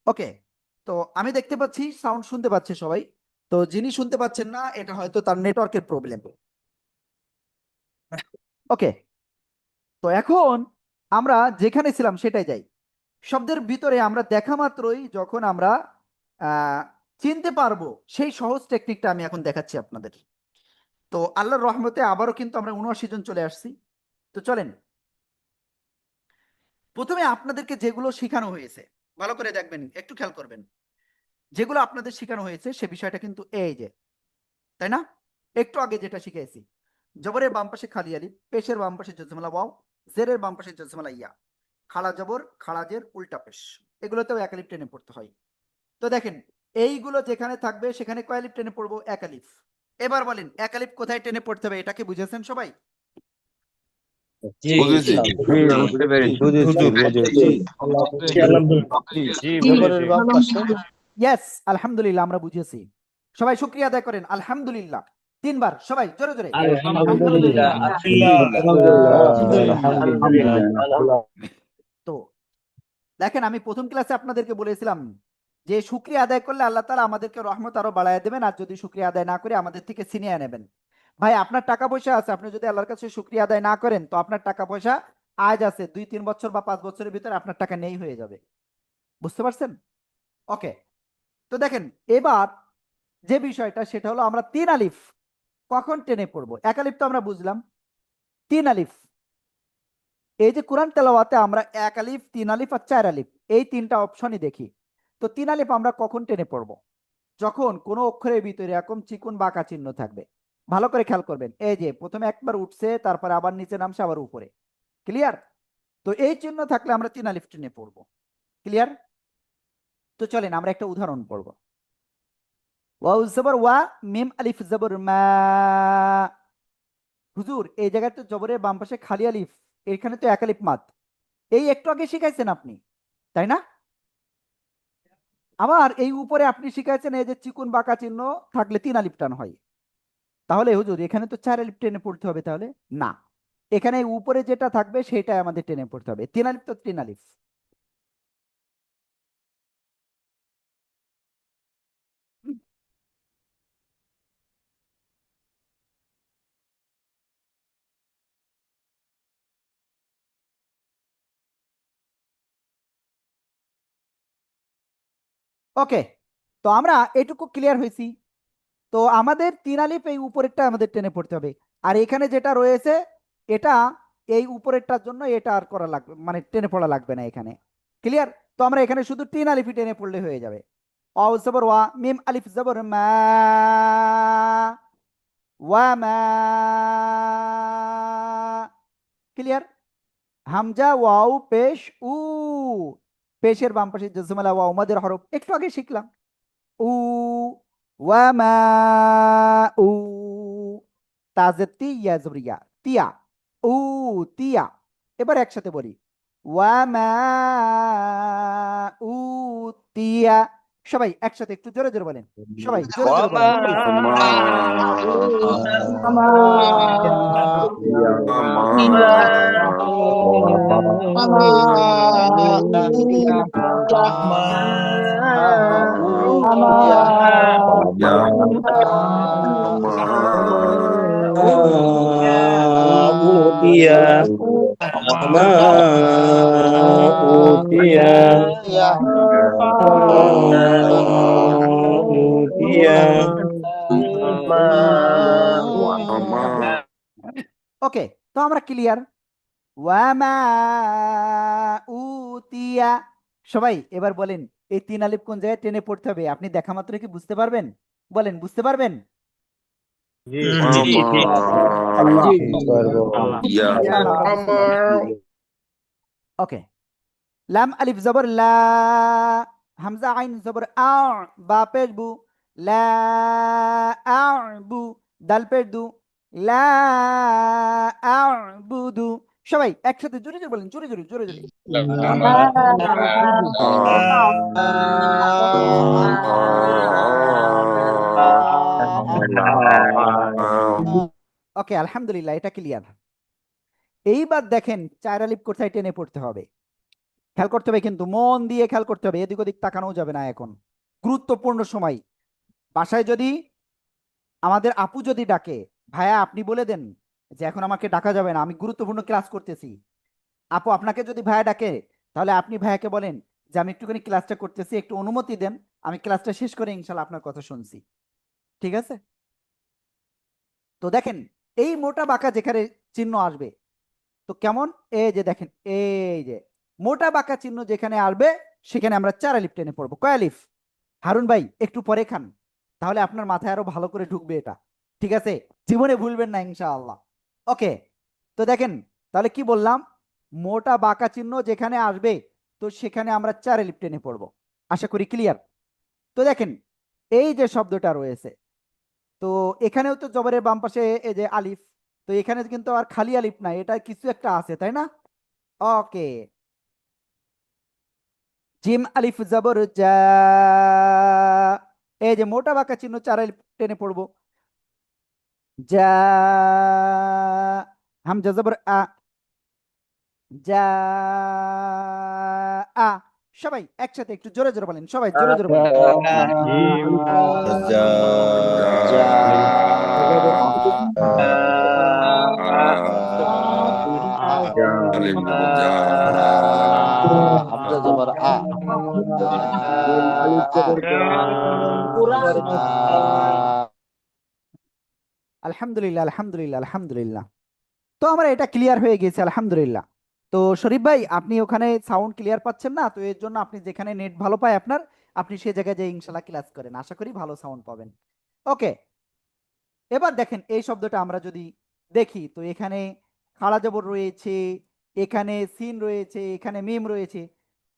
ওকে, তো আমি দেখতে পাচ্ছি সাউন্ড শুনতে পাচ্ছে সবাই। তো যিনি শুনতে পাচ্ছেন না এটা হয়তো তার নেটওয়ার্কের প্রবলেম। ওকে, তো এখন আমরা যেখানে ছিলাম সেটাই যাই। শব্দের ভিতরে আমরা দেখা মাত্রই যখন আমরা চিনতে পারবো সেই সহজ টেকনিকটা আমি এখন দেখাচ্ছি আপনাদের। তো আল্লাহর রহমতে আবারও কিন্তু আমরা ৭৯ জন চলে আসছি। তো চলেন প্রথমে আপনাদেরকে যেগুলো শেখানো হয়েছে ভালো করে দেখবেন, একটু খেয়াল করবেন। যেগুলো আপনাদের শেখানো হয়েছে সে বিষয়টা কিন্তু এই যে, তাই না? একটু আগে যেটা শিখেছি, জবরের বাম পাশে খালি আলিফ, পেশের বাম পাশে জজমালা ওয়াও, জেরের বাম পাশে জজমালা ইয়া, খাড়া জবর খাড়া জের উল্টা পেশ, এগুলোতেও এক আলিফ টেনে পড়তে হয়। তো দেখেন এইগুলো যেখানে থাকবে সেখানে কয় আলিফ টেনে পড়বো? এক আলিফ। এবার বলেন এক আলিফ কোথায় টেনে পড়তে হবে, এটাকে বুঝেছেন সবাই? বুঝেছি। বুঝতে পেরেছি। জবরের বাম পাশে ইয়েস, আলহামদুলিল্লাহ, আমরা বুঝেছি। সবাই শুকরিয়া আদায় করেন আলহামদুলিল্লাহ ৩ বার, সবাই জোরে জোরে। তো দেখেন আমি প্রথম ক্লাসে আপনাদেরকে বলেছিলাম যে শুকরিয়া আদায় করলে আল্লাহ তাআলা আমাদেরকে রহমত আরো বাড়ায় দেবেন, আর যদি শুকরিয়া আদায় না করে আমাদের থেকে ছিনিয়ে নেবেন। ভাই আপনার টাকা পয়সা আছে, আপনি যদি আল্লাহর কাছে শুকরিয়া আদায় না করেন তো আপনার টাকা পয়সা আজ আছে ২-৩ বছর বা ৫ বছরের ভিতরে আপনার টাকা নেই হয়ে যাবে। বুঝতে পারছেন? ওকে, তো দেখেন এবার যে বিষয়টা সেটা হলো আমরা ৩ আলিফ কখন টেনে পড়বো। এক আলিফ তো আমরা বুঝলাম, ৩ আলিফ এই যে কোরআন তেলাওয়াতে আমরা এক আলিফ, ৩ আলিফ আর ৪ আলিফ এই ৩টা অপশনই দেখি। তো ৩ আলিফ আমরা কখন টেনে পড়বো? যখন কোনো অক্ষরের ভিতরে এরকম চিকুন বাঁকা চিহ্ন থাকবে। ভালো করে খেয়াল করবেন, এই যে প্রথমে একবার উঠছে তারপরে আবার নিচে নামছে আবার উপরে। ক্লিয়ার? তো এই চিহ্ন থাকলে আমরা ৩ আলিফ টেনে পড়বো। ক্লিয়ার? তো চলেন আমরা একটা উদাহরণ পড়বো। ওয়াও জবর ওয়া, মিম আলিফ জবর মা। হুজুর এই জায়গায় তো জবরের বাম পাশে খালি আলিফ, এখানে তো এক আলিফ মাদ। এই একটু আগে শিখাইছেন আপনি, তাই না? আবার এই উপরে আপনি শিখাইছেন এই যে চিকুন বাঁকা চিহ্ন থাকলে ৩ আলিফ টান হয়। তাহলে হুজুর এখানে তো ৪ আলিফ টেনে পড়তে হবে, তাহলে না, এখানে উপরে যেটা থাকবে সেটাই আমাদের টেনে পড়তে হবে। ৩ আলিফ তো ৩ আলিফ। ওকে, তো আমরা এটুকু ক্লিয়ার হয়েছি। তো আমাদের ৩ আলিফ এই উপরেরটা আমাদের টেনে পড়তে হবে, আর এখানে যেটা রয়েছে এটা এই উপরেরটার জন্য এটা আর করা লাগবে, মানে টেনে পড়া লাগবে না এখানে। ক্লিয়ার? তো আমরা এখানে শুধু ৩ আলিফই টেনে পড়লে হয়ে যাবে। ওয়াও জবর ওয়া, মিম আলিফ জবর মা, ওয়া মা। ক্লিয়ার? হামজা ওয়াও পেশ উ, পেশের বাম পাশে জজমালা ওয়াও মাদের হরফ একটু আগে শিখলাম। উ, ওয়া মা উ, তাজের তি ইয়া জবরিয়া তিয়া, উ তিয়া। এবার একসাথে বলি ওয়া মা উ তিয়া। সবাই একসাথে একটু জোরে জোরে বলেন, সবাই জোরে জোরে বলেন প্লিজ। ওকে, তো আমরা ক্লিয়ার। ওয়ামা উতিয়া। সবাই এবার বলেন এই ৩ আলিফ কোন জায়গায় টেনে পড়তে হবে আপনি দেখা মাত্র কি বুঝতে পারবেন? বলেন বুঝতে পারবেন? ওকে, লাম আলিফ জবর লা, হামজা আইন জবর আ, বা পেশ বু, লা আ'বু, দাল পেশ দু, লা আ'বুদু। সবাই একসাথে জোরে জোরে বলেন, জোরে জোরে জোরে জোরে। ওকে, আলহামদুলিল্লাহ, এটা ক্লিয়ার। এইবার দেখেন চার আলিফ কোথায় টেনে পড়তে হবে, খেয়াল করতে হবে, কিন্তু মন দিয়ে খেয়াল করতে হবে, এদিক ওদিক তাকানো যাবে না এখন, গুরুত্বপূর্ণ সময়। বাসায় যদি আমাদের আপু যদি ডাকে, ভাইয়া আপনি বলে দেন যে এখন আমাকে ডাকা যাবে না, আমি গুরুত্বপূর্ণ ক্লাস করতেছি। আপু আপনাকে যদি ভাইয়া ডাকে, তাহলে আপনি ভাইয়াকে বলেন যে আমি একটুখানি ক্লাসটা করতেছি, একটু অনুমতি দেন, আমি ক্লাসটা শেষ করে ইনশাল্লাহ আপনার কথা শুনছি। ঠিক আছে? তো দেখেন এই মোটা বাঁকা যেখানে চিহ্ন আসবে, তো কেমন, এই যে দেখেন, এই যে মোটা বাঁকা চিহ্ন যেখানে আসবে সেখানে আমরা চার আলিফ টেনে পড়বো। কয় আলিফ? হারুন ভাই একটু পরে খান, তাহলে আপনার মাথায় আরো ভালো করে ঢুকবে এটা। ঠিক আছে? জীবনে ভুলবেন না ইনশাআল্লাহ। ওকে, তো দেখেন তাহলে কি বললাম, মোটা বাঁকা চিহ্ন যেখানে আসবে তো সেখানে আমরা চার আলিফ টেনে পড়বো। আশা করি ক্লিয়ার। তো দেখেন এই যে শব্দটা রয়েছে, তো এখানেও তো জবরের বাম পাশে এই যে আলিফ, তো এখানে কিন্তু আর খালি আলিফ নাই, এটা কিছু একটা আছে, তাই না? ওকে, জিম আলিফ জবর জা, এই যে মোটা বাঁকা চিহ্ন চার আলিফ টেনে পড়বো। যা, হামজা জবর আ, যা আ। সবাই একসাথে একটু জোরে জোরে বলেন, সবাই জোরে জোরে বলেন। হামজা জবর আ, আলহামদুলিল্লাহ, আলহামদুলিল্লাহ, আলহামদুলিল্লাহ। তো আমরা এটা ক্লিয়ার হয়ে গেছে আলহামদুলিল্লাহ। তো শরীফ ভাই আপনি ওখানে সাউন্ড ক্লিয়ার পাচ্ছেন না, তো এর জন্য আপনি যেখানে নেট ভালো পায় আপনার, আপনি সে জায়গায় যে ইনশাল্লাহ ক্লাস করেন, আশা করি ভালো সাউন্ড পাবেন। ওকে, এবার দেখেন এই শব্দটা আমরা যদি দেখি, তো এখানে খাড়া জবর রয়েছে, এখানে সিন রয়েছে, এখানে মিম রয়েছে,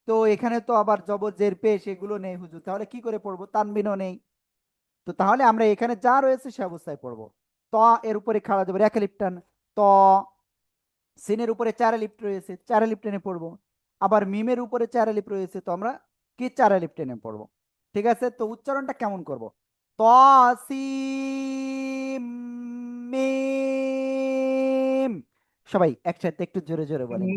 তো এখানে তো আবার জবর জের পেশ এগুলো নেই হুজুর, তাহলে কি করে পড়বো? তানবিনও নেই, তো তাহলে আমরা এখানে যা রয়েছে সে অবস্থায় পড়বো। ত এর উপরে খাড়া জবর এক আলিফ টান, ত। সিনের উপরে চার আলিফ রয়েছে, চার আলিফ টেনে পড়বো। আবার মিমের উপরে চার আলিফ রয়েছে, তো আমরা কি চার আলিফ টেনে পড়বো। ঠিক আছে? তো উচ্চারণটা কেমন করব? ত সিম মিম। সবাই একসাথে একটু জোরে জোরে বলেন।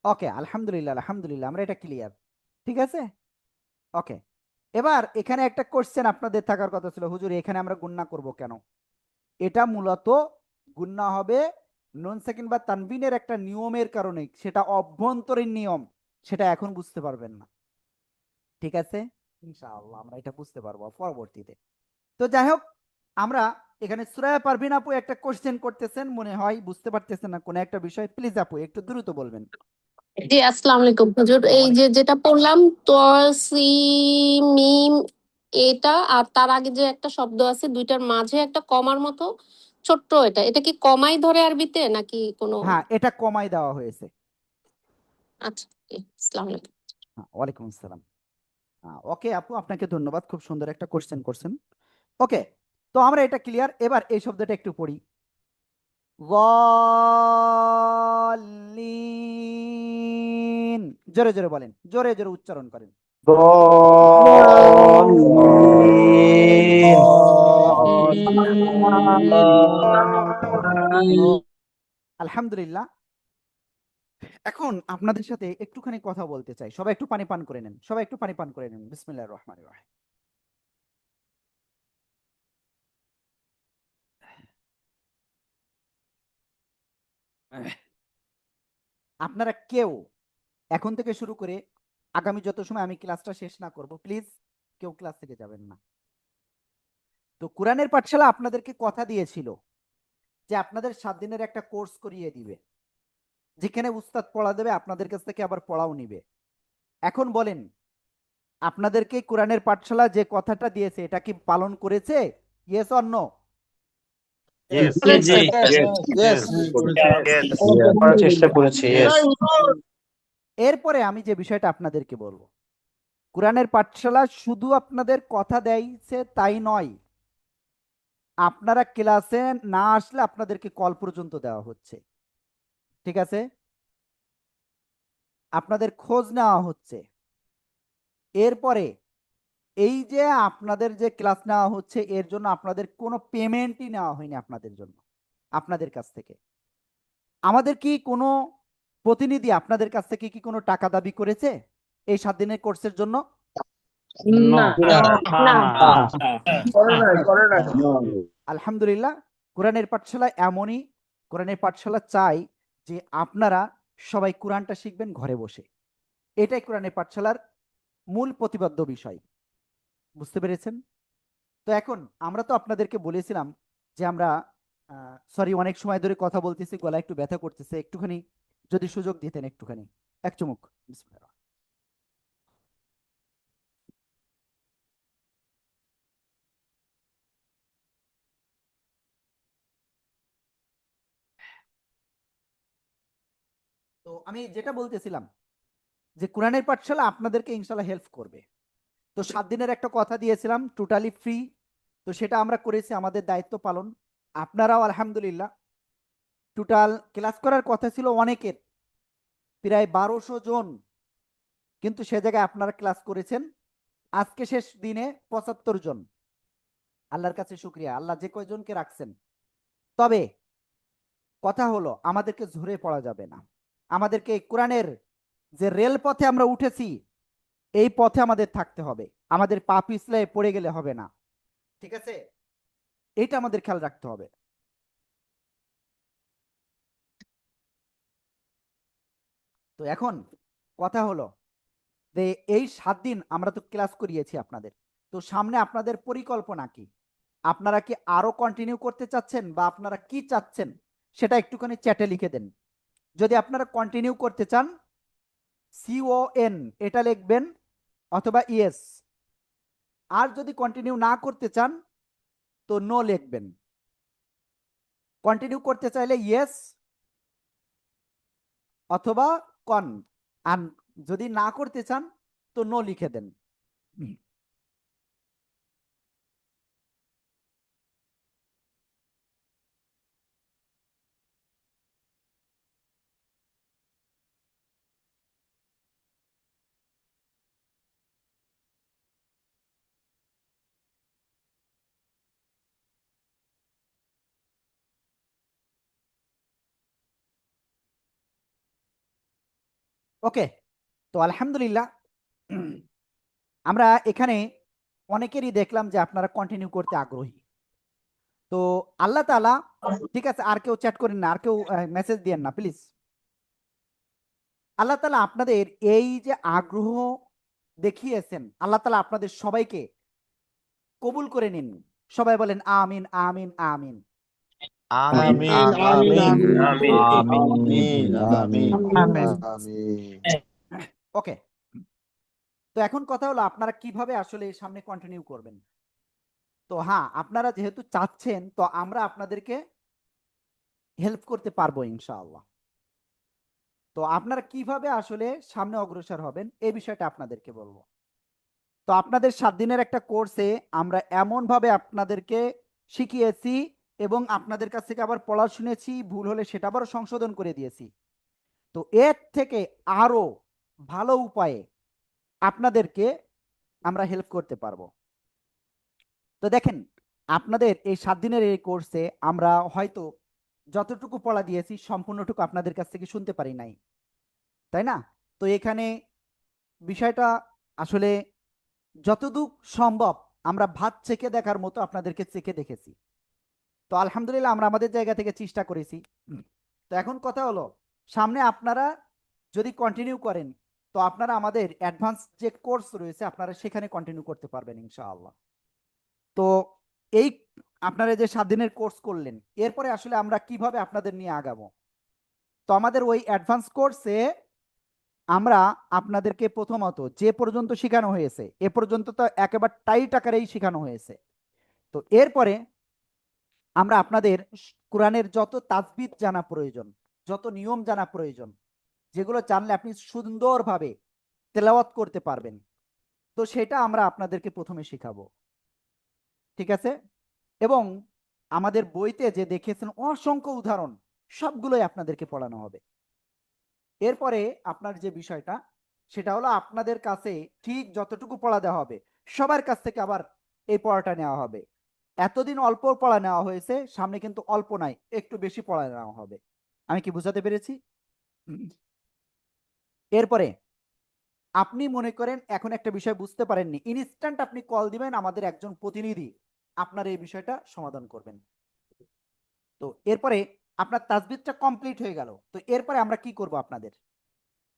ওকে, আলহামদুলিল্লাহ, আলহামদুলিল্লাহ, আমরা এটা ক্লিয়ার। ঠিক আছে? ওকে, এবার এখানে একটা কোশ্চেন আপনাদের থাকার কথা ছিল, হুজুর এখানে আমরা গুণনা করব কেন? এটা মূলত গুণনা হবে নুন সাকিন বা তানবিনের একটা নিয়মের কারণে, সেটা অভ্যন্তরীণ নিয়ম, সেটা এখন বুঝতে পারবেন না। ঠিক আছে? ইনশাআল্লাহ আমরা এটা বুঝতে পারবো পরবর্তীতে। তো যাই হোক, আমরা এখানে সুরায়া পারভিন আপু একটা কোশ্চেন করতেছেন, মনে হয় বুঝতে পারতেছেন না কোনো একটা বিষয়, প্লিজ আপু একটু দ্রুত বলবেন। জি, আসসালামু আলাইকুম হুজুর। এই যে যেটা পড়লাম মিম, এটা আর তার আগে যে একটা শব্দ আছে দুইটার মাঝে একটা কমার মতো ছোট্ট, এটা এটা কি কমাই ধরে আরবিতে নাকি কোনো? হ্যাঁ, এটা কমাই দেওয়া হয়েছে। আচ্ছা, আসসালামু আলাইকুম। হ্যাঁ, ওয়ালাইকুম আসসালাম। ওকে আপু, আপনাকে ধন্যবাদ, খুব সুন্দর একটা কোশ্চেন করছেন। ওকে, তো আমরা এটা ক্লিয়ার। এবার এই শব্দটা একটু পড়ি, যালিন। জোরে জোরে বলেন, জোরে জোরে উচ্চারণ করেন। আলহামদুলিল্লাহ। এখন আপনাদের সাথে একটুখানি কথা বলতে চাই, সবাই একটু পানি পান করে নেন, সবাই একটু পানি পান করে নেন। বিসমিল্লাহির রহমানির রহিম। আপনারা কেউ এখন থেকে শুরু করে আগামী যত সময় আমি ক্লাসটা শেষ না করব, প্লিজ কেউ ক্লাস থেকে যাবেন না। তো কোরআনের পাঠশালা আপনাদেরকে কথা দিয়েছিল যে আপনাদের 7 দিনের একটা কোর্স করিয়ে দিবে, যেখানে উস্তাদ পড়া দেবে, আপনাদের কাছ থেকে আবার পড়াও নিবে। এখন বলেন, আপনাদেরকে কোরআনের পাঠশালা যে কথাটা দিয়েছে এটা কি পালন করেছে? Yes or no? করার চেষ্টা করেছি, yes। এরপরে আমি যে বিষয়টা আপনাদেরকে বলবো, কোরআনের পাঠশালা শুধু আপনাদের কথা দেয়ছে তাই নয়, আপনারা ক্লাসে না আসলে আপনাদেরকে কল পর্যন্ত দেওয়া হচ্ছে, ঠিক আছে? আপনাদের খোঁজ নেওয়া হচ্ছে। এরপরে এই যে আপনাদের যে ক্লাস নেওয়া হচ্ছে, এর জন্য আপনাদের কোনো পেমেন্টই নেওয়া হয়নি আপনাদের জন্য, আপনাদের কাছ থেকে। আমাদের কি কোনো প্রতিনিধি আপনাদের কাছ থেকে কি কোনো টাকা দাবি করেছে এই 7 দিনের কোর্সের জন্য? আলহামদুলিল্লাহ, কোরআনের পাঠশালা এমনই, কোরআনের পাঠশালা চাই যে আপনারা সবাই কোরআনটা শিখবেন ঘরে বসে। এটাই কোরআনের পাঠশালার মূল প্রতিপাদ্য বিষয়। বুঝতে পেরেছেন? তো এখন আমরা তো আপনাদেরকে বলেছিলাম যে আমরা সরি, অনেক সময় ধরে কথা বলতেছি, গলা একটু ব্যথা করতেছে, একটুখানি যদি সুযোগ দিতেন, একটুখানি এক চুমুক। বিসমিল্লাহ। তো আমি যেটা বলতেছিলাম যে কোরআনের পাঠশালা আপনাদেরকে ইনশাল্লাহ হেল্প করবে। তো 7 দিনের একটা কথা দিয়েছিলাম, টোটালি ফ্রি। তো সেটা আমরা করেছি, আমাদের দায়িত্ব পালন। আপনারাও আলহামদুলিল্লাহ, টোটাল ক্লাস করার কথা ছিল অনেকের, প্রায় 1200 জন, কিন্তু সে জায়গায় আপনারা ক্লাস করেছেন আজকে শেষ দিনে 75 জন। আল্লাহর কাছে শুকরিয়া, আল্লাহ যে কয়জনকে রাখছেন। তবে কথা হলো, আমাদেরকে ঝরে পড়া যাবে না। আমাদেরকে কোরআনের যে রেল পথে আমরা উঠেছি, এই পথে আমাদের থাকতে হবে। আমাদের পা পিছলে পড়ে গেলে হবে না, ঠিক আছে? এটা আমাদের খেয়াল রাখতে হবে। তো এখন কথা হলো যে এই 7 দিন আমরা তো ক্লাস করিয়েছি আপনাদের, তো সামনে আপনাদের পরিকল্পনা কি? আপনারা কি আরো কন্টিনিউ করতে চাচ্ছেন, বা আপনারা কি চাচ্ছেন সেটা একটুখানি চ্যাটে লিখে দেন। যদি আপনারা কন্টিনিউ করতে চান, CON এটা লিখবেন, অথবা ইয়েস। আর যদি কন্টিনিউ না করতে চান তো নো লিখবেন। কন্টিনিউ করতে চাইলে ইয়েস অথবা কন, আর যদি না করতে চান তো নো লিখে দেন। ওকে, তো আলহামদুলিল্লাহ, আমরা এখানে অনেকেরই দেখলাম যে আপনারা কন্টিনিউ করতে আগ্রহী। তো আল্লাহ তাআলা, ঠিক আছে, আর কেউ চ্যাট করেন না, আর কেউ মেসেজ দিয়েন না প্লিজ। আল্লাহ তাআলা আপনাদের এই যে আগ্রহ দেখিয়েছেন, আল্লাহ তাআলা আপনাদের সবাইকে কবুল করে নিন। সবাই বলেন আমিন, আমিন, আমিন। আমিন আমিন আমিন। আমিন আমিন ওকে, তো এখন কথা হলো আপনারা কিভাবে আসলে সামনে কন্টিনিউ করবেন। তো হ্যাঁ, আপনারা যেহেতু চাচ্ছেন, তো আমরা আপনাদেরকে হেল্প করতে পারবো ইনশাআল্লাহ। তো আপনারা কিভাবে আসলে সামনে অগ্রসর হবেন এই বিষয়টা আপনাদেরকে বলবো। তো আপনাদের 7 দিনের একটা কোর্সে আমরা এমন ভাবে আপনাদেরকে শিখিয়েছি, এবং আপনাদের কাছ থেকে আবার পড়া শুনেছি, ভুল হলে সেটা আবার সংশোধন করে দিয়েছি। তো এর থেকে আরো ভালো উপায়ে আপনাদেরকে আমরা হেল্প করতে পারবো। তো দেখেন, আপনাদের এই 7 দিনের এই কোর্সে আমরা হয়তো যতটুকু পড়া দিয়েছি সম্পূর্ণটুকু আপনাদের কাছ থেকে শুনতে পারি নাই, তাই না? তো এখানে বিষয়টা আসলে যতদূর সম্ভব আমরা ভাত চেখে দেখার মতো আপনাদেরকে চেখে দেখেছি। তো আলহামদুলিল্লাহ, আমরা আমাদের জায়গা থেকে চেষ্টা করেছি। তো এখন কথা হলো, সামনে আপনারা যদি কন্টিনিউ করেন তো আপনারা আমাদের অ্যাডভান্স যে কোর্স রয়েছে আপনারা সেখানে কন্টিনিউ করতে পারবেন ইনশাআল্লাহ। তো এই আপনারা যে 7 দিনের কোর্স করলেন, এরপরে আসলে আমরা কিভাবে আপনাদের নিয়ে আগাবো? তো আমাদের ওই অ্যাডভান্স কোর্সে আমরা আপনাদেরকে প্রথমত যে পর্যন্ত শেখানো হয়েছে এ পর্যন্ত তো একেবারে টাইট আকারেই শেখানো হয়েছে। তো এরপরে আমরা আপনাদের কোরআনের যত তাজবিদ জানা প্রয়োজন, যত নিয়ম জানা প্রয়োজন, যেগুলো জানলে আপনি সুন্দরভাবে তেলাওয়াত করতে পারবেন, তো সেটা আমরা আপনাদেরকে প্রথমে শেখাবো। ঠিক আছে? এবং আমাদের বইতে যে দেখেছেন অসংখ্য উদাহরণ, সবগুলোই আপনাদেরকে পড়ানো হবে। এরপরে আপনার যে বিষয়টা সেটা হলো আপনাদের কাছে ঠিক যতটুকু পড়া দেওয়া হবে সবার কাছ থেকে আবার এই পড়াটা নেওয়া হবে। এতদিন অল্প পড়া নেওয়া হয়েছে, সামনে কিন্তু অল্প নাই, একটু বেশি পড়া নেওয়া হবে। আমি কি বুঝাতে পেরেছি? এরপরে আপনি মনে করেন এখন একটা বিষয় বুঝতে পারেননি, ইনস্ট্যান্ট আপনি কল দিবেন, আমাদের একজন প্রতিনিধি আপনার এই বিষয়টা সমাধান করবেন। তো এরপরে আপনার তাজবিদটা কমপ্লিট হয়ে গেল, তো এরপরে আমরা কি করব আপনাদের?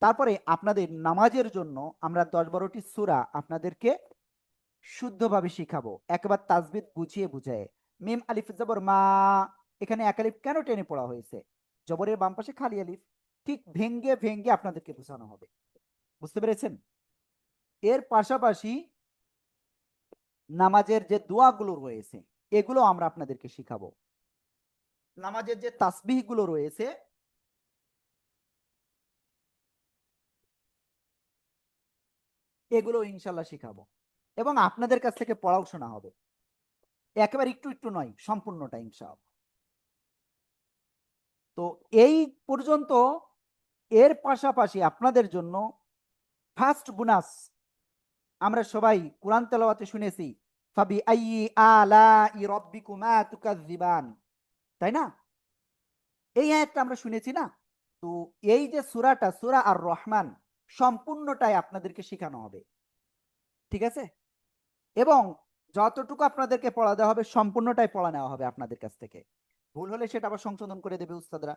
তারপরে আপনাদের নামাজের জন্য আমরা 10-12টি সূরা আপনাদেরকে শুদ্ধভাবে শিখাবো, একবার তাজবিদ বুঝিয়ে বুঝায়। মিম আলিফ জবর মা, এখানে এক আলিফ কেন টেনে পড়া হয়েছে? জবরের বাম পাশে খালি আলিফ, ঠিক ভেঙ্গে ভেঙ্গে আপনাদেরকে বোঝানো হবে। বুঝতে পেরেছেন? এর পাশাপাশি নামাজের যে দোয়াগুলো রয়েছে এগুলো আমরা আপনাদেরকে শিখাবো। নামাজের যে তাসবিহ গুলো রয়েছে এগুলো ইনশাল্লাহ শিখাবো, এবং আপনাদের কাছ থেকে পড়াও শোনা হবে, একেবারে একটু একটু নয়, সম্পূর্ণটা ইনশাআল্লাহ। তো এই পর্যন্ত এর পাশাপাশি আপনাদের জন্য ফার্স্ট বোনাস, আমরা সবাই কোরআন তেলাওয়াতে শুনেছি ফাবি আইয়ি আলাই রাব্বিকুমা তুকাজ্জিবান, তাই না? এই আয়াতটা আমরা শুনেছি না? তো এই যে সূরাটা, সূরা আর রহমান, সম্পূর্ণটাই আপনাদেরকে শেখানো হবে। ঠিক আছে? এবং যতটুকু আপনাদেরকে পড়া দেওয়া হবে সম্পূর্ণটাই পড়া নেওয়া হবে আপনাদের কাছ থেকে, ভুল হলে সেটা আবার সংশোধন করে দেবে উস্তাদরা।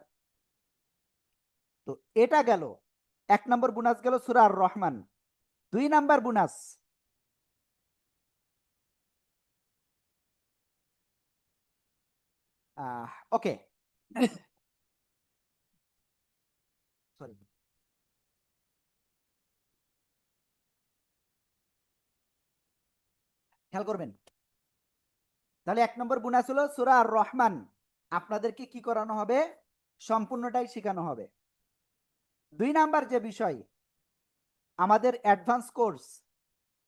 তো এটা গেল 1 নম্বর বোনাস, গেল Surah Ar Rahman. 2 number bonus, okay sorry, খেয়াল করবেন। তাহলে 1 নম্বর বোনাস হলো সূরা আর রহমান, আপনাদেরকে কি করানো হবে? সম্পূর্ণটাই শেখানো হবে। 2 নাম্বার যে বিষয়, আমাদের অ্যাডভান্স কোর্স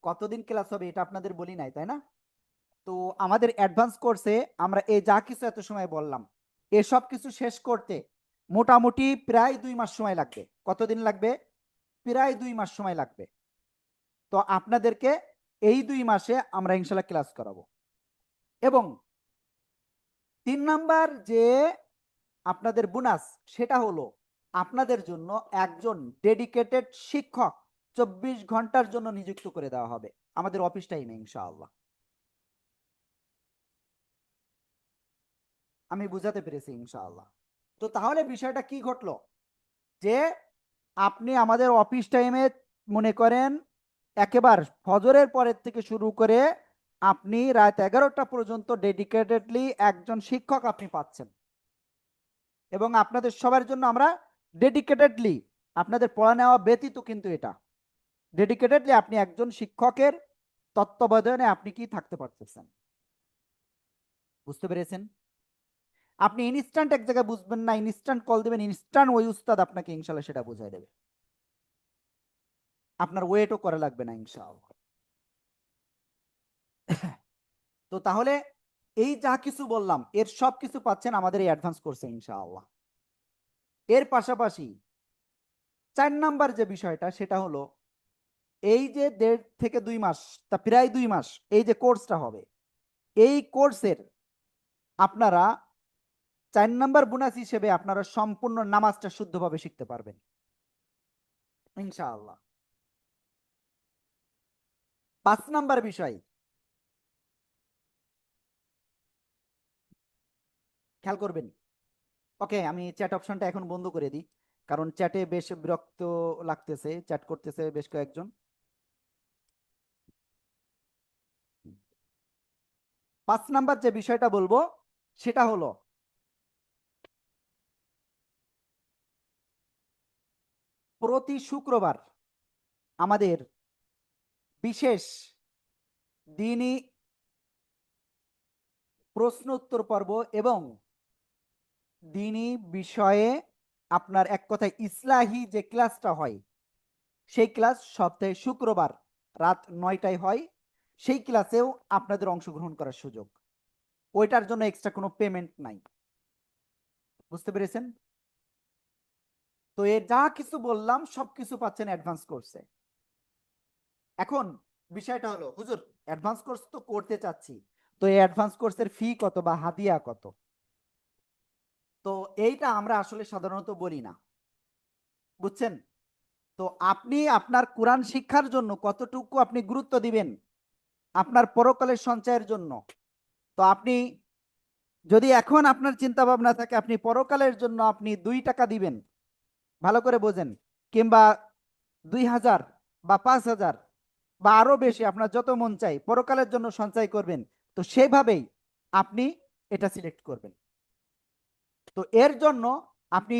কতদিন ক্লাস হবে এটা আপনাদের বলি নাই, তাই না? তো আমাদের অ্যাডভান্স কোর্সে আমরা এই যা কিছু এত সময় বললাম এসব কিছু শেষ করতে মোটামুটি প্রায় 2 মাস সময় লাগবে। কতদিন লাগবে? প্রায় 2 মাস সময় লাগবে। তো আপনাদেরকে এই 2 মাসে আমরা ইনশাল্লাহ ক্লাস করাবো। এবং 3 নাম্বার যে আপনাদের বোনাস, সেটা হলো আপনাদের জন্য একজন ডেডিকেটেড শিক্ষক 24 ঘন্টার জন্য নিযুক্ত করে দেওয়া হবে আমাদের অফিস টাইমে ইনশাআল্লাহ। আমি বুঝাতে পেরেছি ইনশাআল্লাহ? তো তাহলে বিষয়টা কি ঘটলো, যে আপনি আমাদের অফিস টাইমে মনে করেন একেবারে ফজরের পরের থেকে শুরু করে আপনি রাত 11টা পর্যন্ত ডেডিকেটেডলি একজন শিক্ষক আপনি পাচ্ছেন। এবং আপনাদের সবার জন্য আমরা ডেডিকেটেডলি, আপনাদের পড়া নেওয়া ব্যতীত কিন্তু এটা ডেডিকেটেডলি আপনি একজন শিক্ষকের তত্ত্বাবধানে আপনি কি থাকতে পারতেছেন। বুঝতে পেরেছেন? আপনি ইনস্ট্যান্ট এক জায়গায় বুঝবেন না, ইনস্ট্যান্ট কল দিবেন, ইনস্ট্যান্ট ওই উস্তাদ আপনাকে ইনশাল্লাহ সেটা বুঝাই দেবে, আপনার ওয়েটও করা লাগবে না ইনশাআল্লাহ। তো তাহলে এই যা কিছু বললাম এর সব কিছু পাচ্ছেন আমাদের এই অ্যাডভান্স কোর্সে ইনশাআল্লাহ। এর পাশাপাশি 4 নাম্বার যে বিষয়টা সেটা হলো এই যে 1.5 থেকে 2 মাস, তা প্রায় 2 মাস এই যে কোর্সটা হবে, এই কোর্সের আপনারা 4 নাম্বার বোনাস হিসেবে আপনারা সম্পূর্ণ নামাজটা শুদ্ধভাবে শিখতে পারবেন ইনশাআল্লাহ। 5 নাম্বার বিষয় খেয়াল করবেন। ওকে, আমি চ্যাট অপশনটা এখন বন্ধ করে দিই। কারণ চ্যাটে বেশ বিরক্ত লাগতেছে, চ্যাট করতেছে বেশ কয়েকজন। 5 নাম্বার যে বিষয়টা বলবো সেটা হলো প্রতি শুক্রবার আমাদের বিশেষ দিনই প্রশ্ন উত্তর পর্ব এবং দিনই বিষয়ে আপনার এক কথায় ইসলাহি যে ক্লাসটা হয় সেই ক্লাস সপ্তাহে শুক্রবার রাত 9টায় হয়। সেই ক্লাসেও আপনাদের অংশগ্রহণ করার সুযোগ, ওইটার জন্য এক্সট্রা কোনো পেমেন্ট নাই। বুঝতে পেরেছেন? তো এর যা কিছু বললাম সবকিছু পাচ্ছেন অ্যাডভান্স কোর্সে। এখন বিষয়টা হলো হুজুর অ্যাডভান্স কোর্স তো করতে চাচ্ছি, তো এই অ্যাডভান্স কোর্সের ফি কত বা হাদিয়া কত? তো এইটা আমরা আসলে সাধারণত বলি না, বুঝছেন? তো আপনি আপনার কোরআন শিক্ষার জন্য কতটুকু আপনি গুরুত্ব দিবেন আপনার পরকালের সঞ্চয়ের জন্য। তো আপনি যদি এখন আপনার চিন্তা ভাবনা থাকে আপনি পরকালের জন্য আপনি 2 টাকা দিবেন, ভালো করে বোঝেন, কিংবা 2000 বা 5000 বা আরো বেশি আপনার যত মন চাই পরকালের জন্য সঞ্চয় করবেন, তো সেভাবেই আপনি এটা সিলেক্ট করবেন। তো এর জন্য আপনি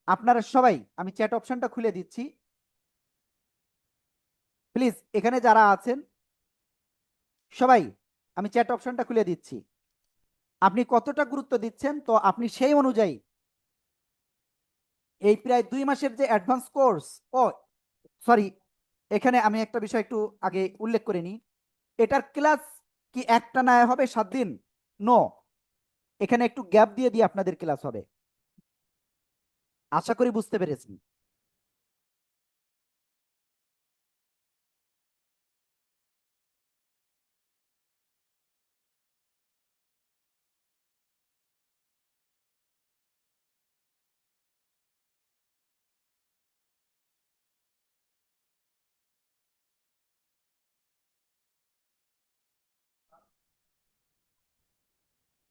আপনারা সবাই, আমি চ্যাট অপশনটা খুলে দিচ্ছি, প্লিজ এখানে যারা আছেন সবাই আমি চ্যাট অপশনটা খুলে দিচ্ছি, আপনি কতটা গুরুত্ব দিচ্ছেন তো আপনি সেই অনুযায়ী এই প্রায় 2 মাসের যে অ্যাডভান্স কোর্স, ও সরি, এখানে আমি একটা বিষয় একটু আগে উল্লেখ করে নিই, এটার ক্লাস কি একটানা হবে 7 দিন? নো, এখানে একটু গ্যাপ দিয়ে দিয়ে আপনাদের ক্লাস হবে। আশা করি বুঝতে পেরেছেন।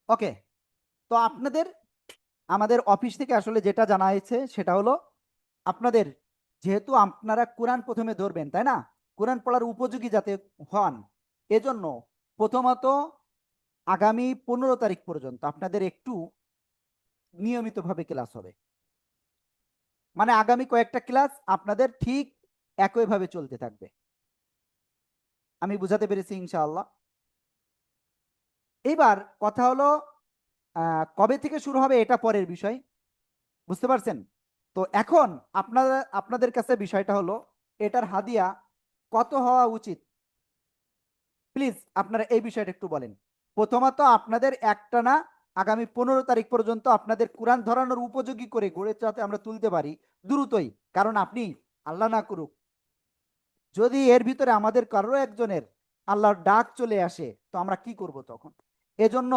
ওকে, তো আপনাদের আমাদের অফিস থেকে আসলে যেটা জানা হয়েছে সেটা হলো আপনাদের যেহেতু আপনারা কোরআন প্রথমে ধরবেন তাই না, কোরআন পড়ার উপযোগী যাতে হন এজন্য প্রথমত আগামী 15 তারিখ পর্যন্ত আপনাদের একটু নিয়মিতভাবে ক্লাস হবে, মানে আগামী কয়েকটা ক্লাস আপনাদের ঠিক একইভাবে চলতে থাকবে। আমি বুঝাতে পেরেছি ইনশাআল্লাহ? এবার কথা হলো কবে থেকে শুরু হবে এটা পরের বিষয়, বুঝতে পারছেন? তো এখন আপনাদের কাছে বিষয়টা হলো এটার হাদিয়া কত হওয়া উচিত, প্লিজ আপনারা এই বিষয়টা একটু বলেন। প্রথমত আপনাদের একটানা আগামী 15 তারিখ পর্যন্ত আপনাদের কোরআন ধরানোর উপযোগী করে গড়ে যাতে আমরা তুলতে পারি দ্রুতই, কারণ আপনি আল্লাহ না করুক যদি এর ভিতরে আমাদের কারো একজনের আল্লাহর ডাক চলে আসে তো আমরা কি করব তখন? এজন্য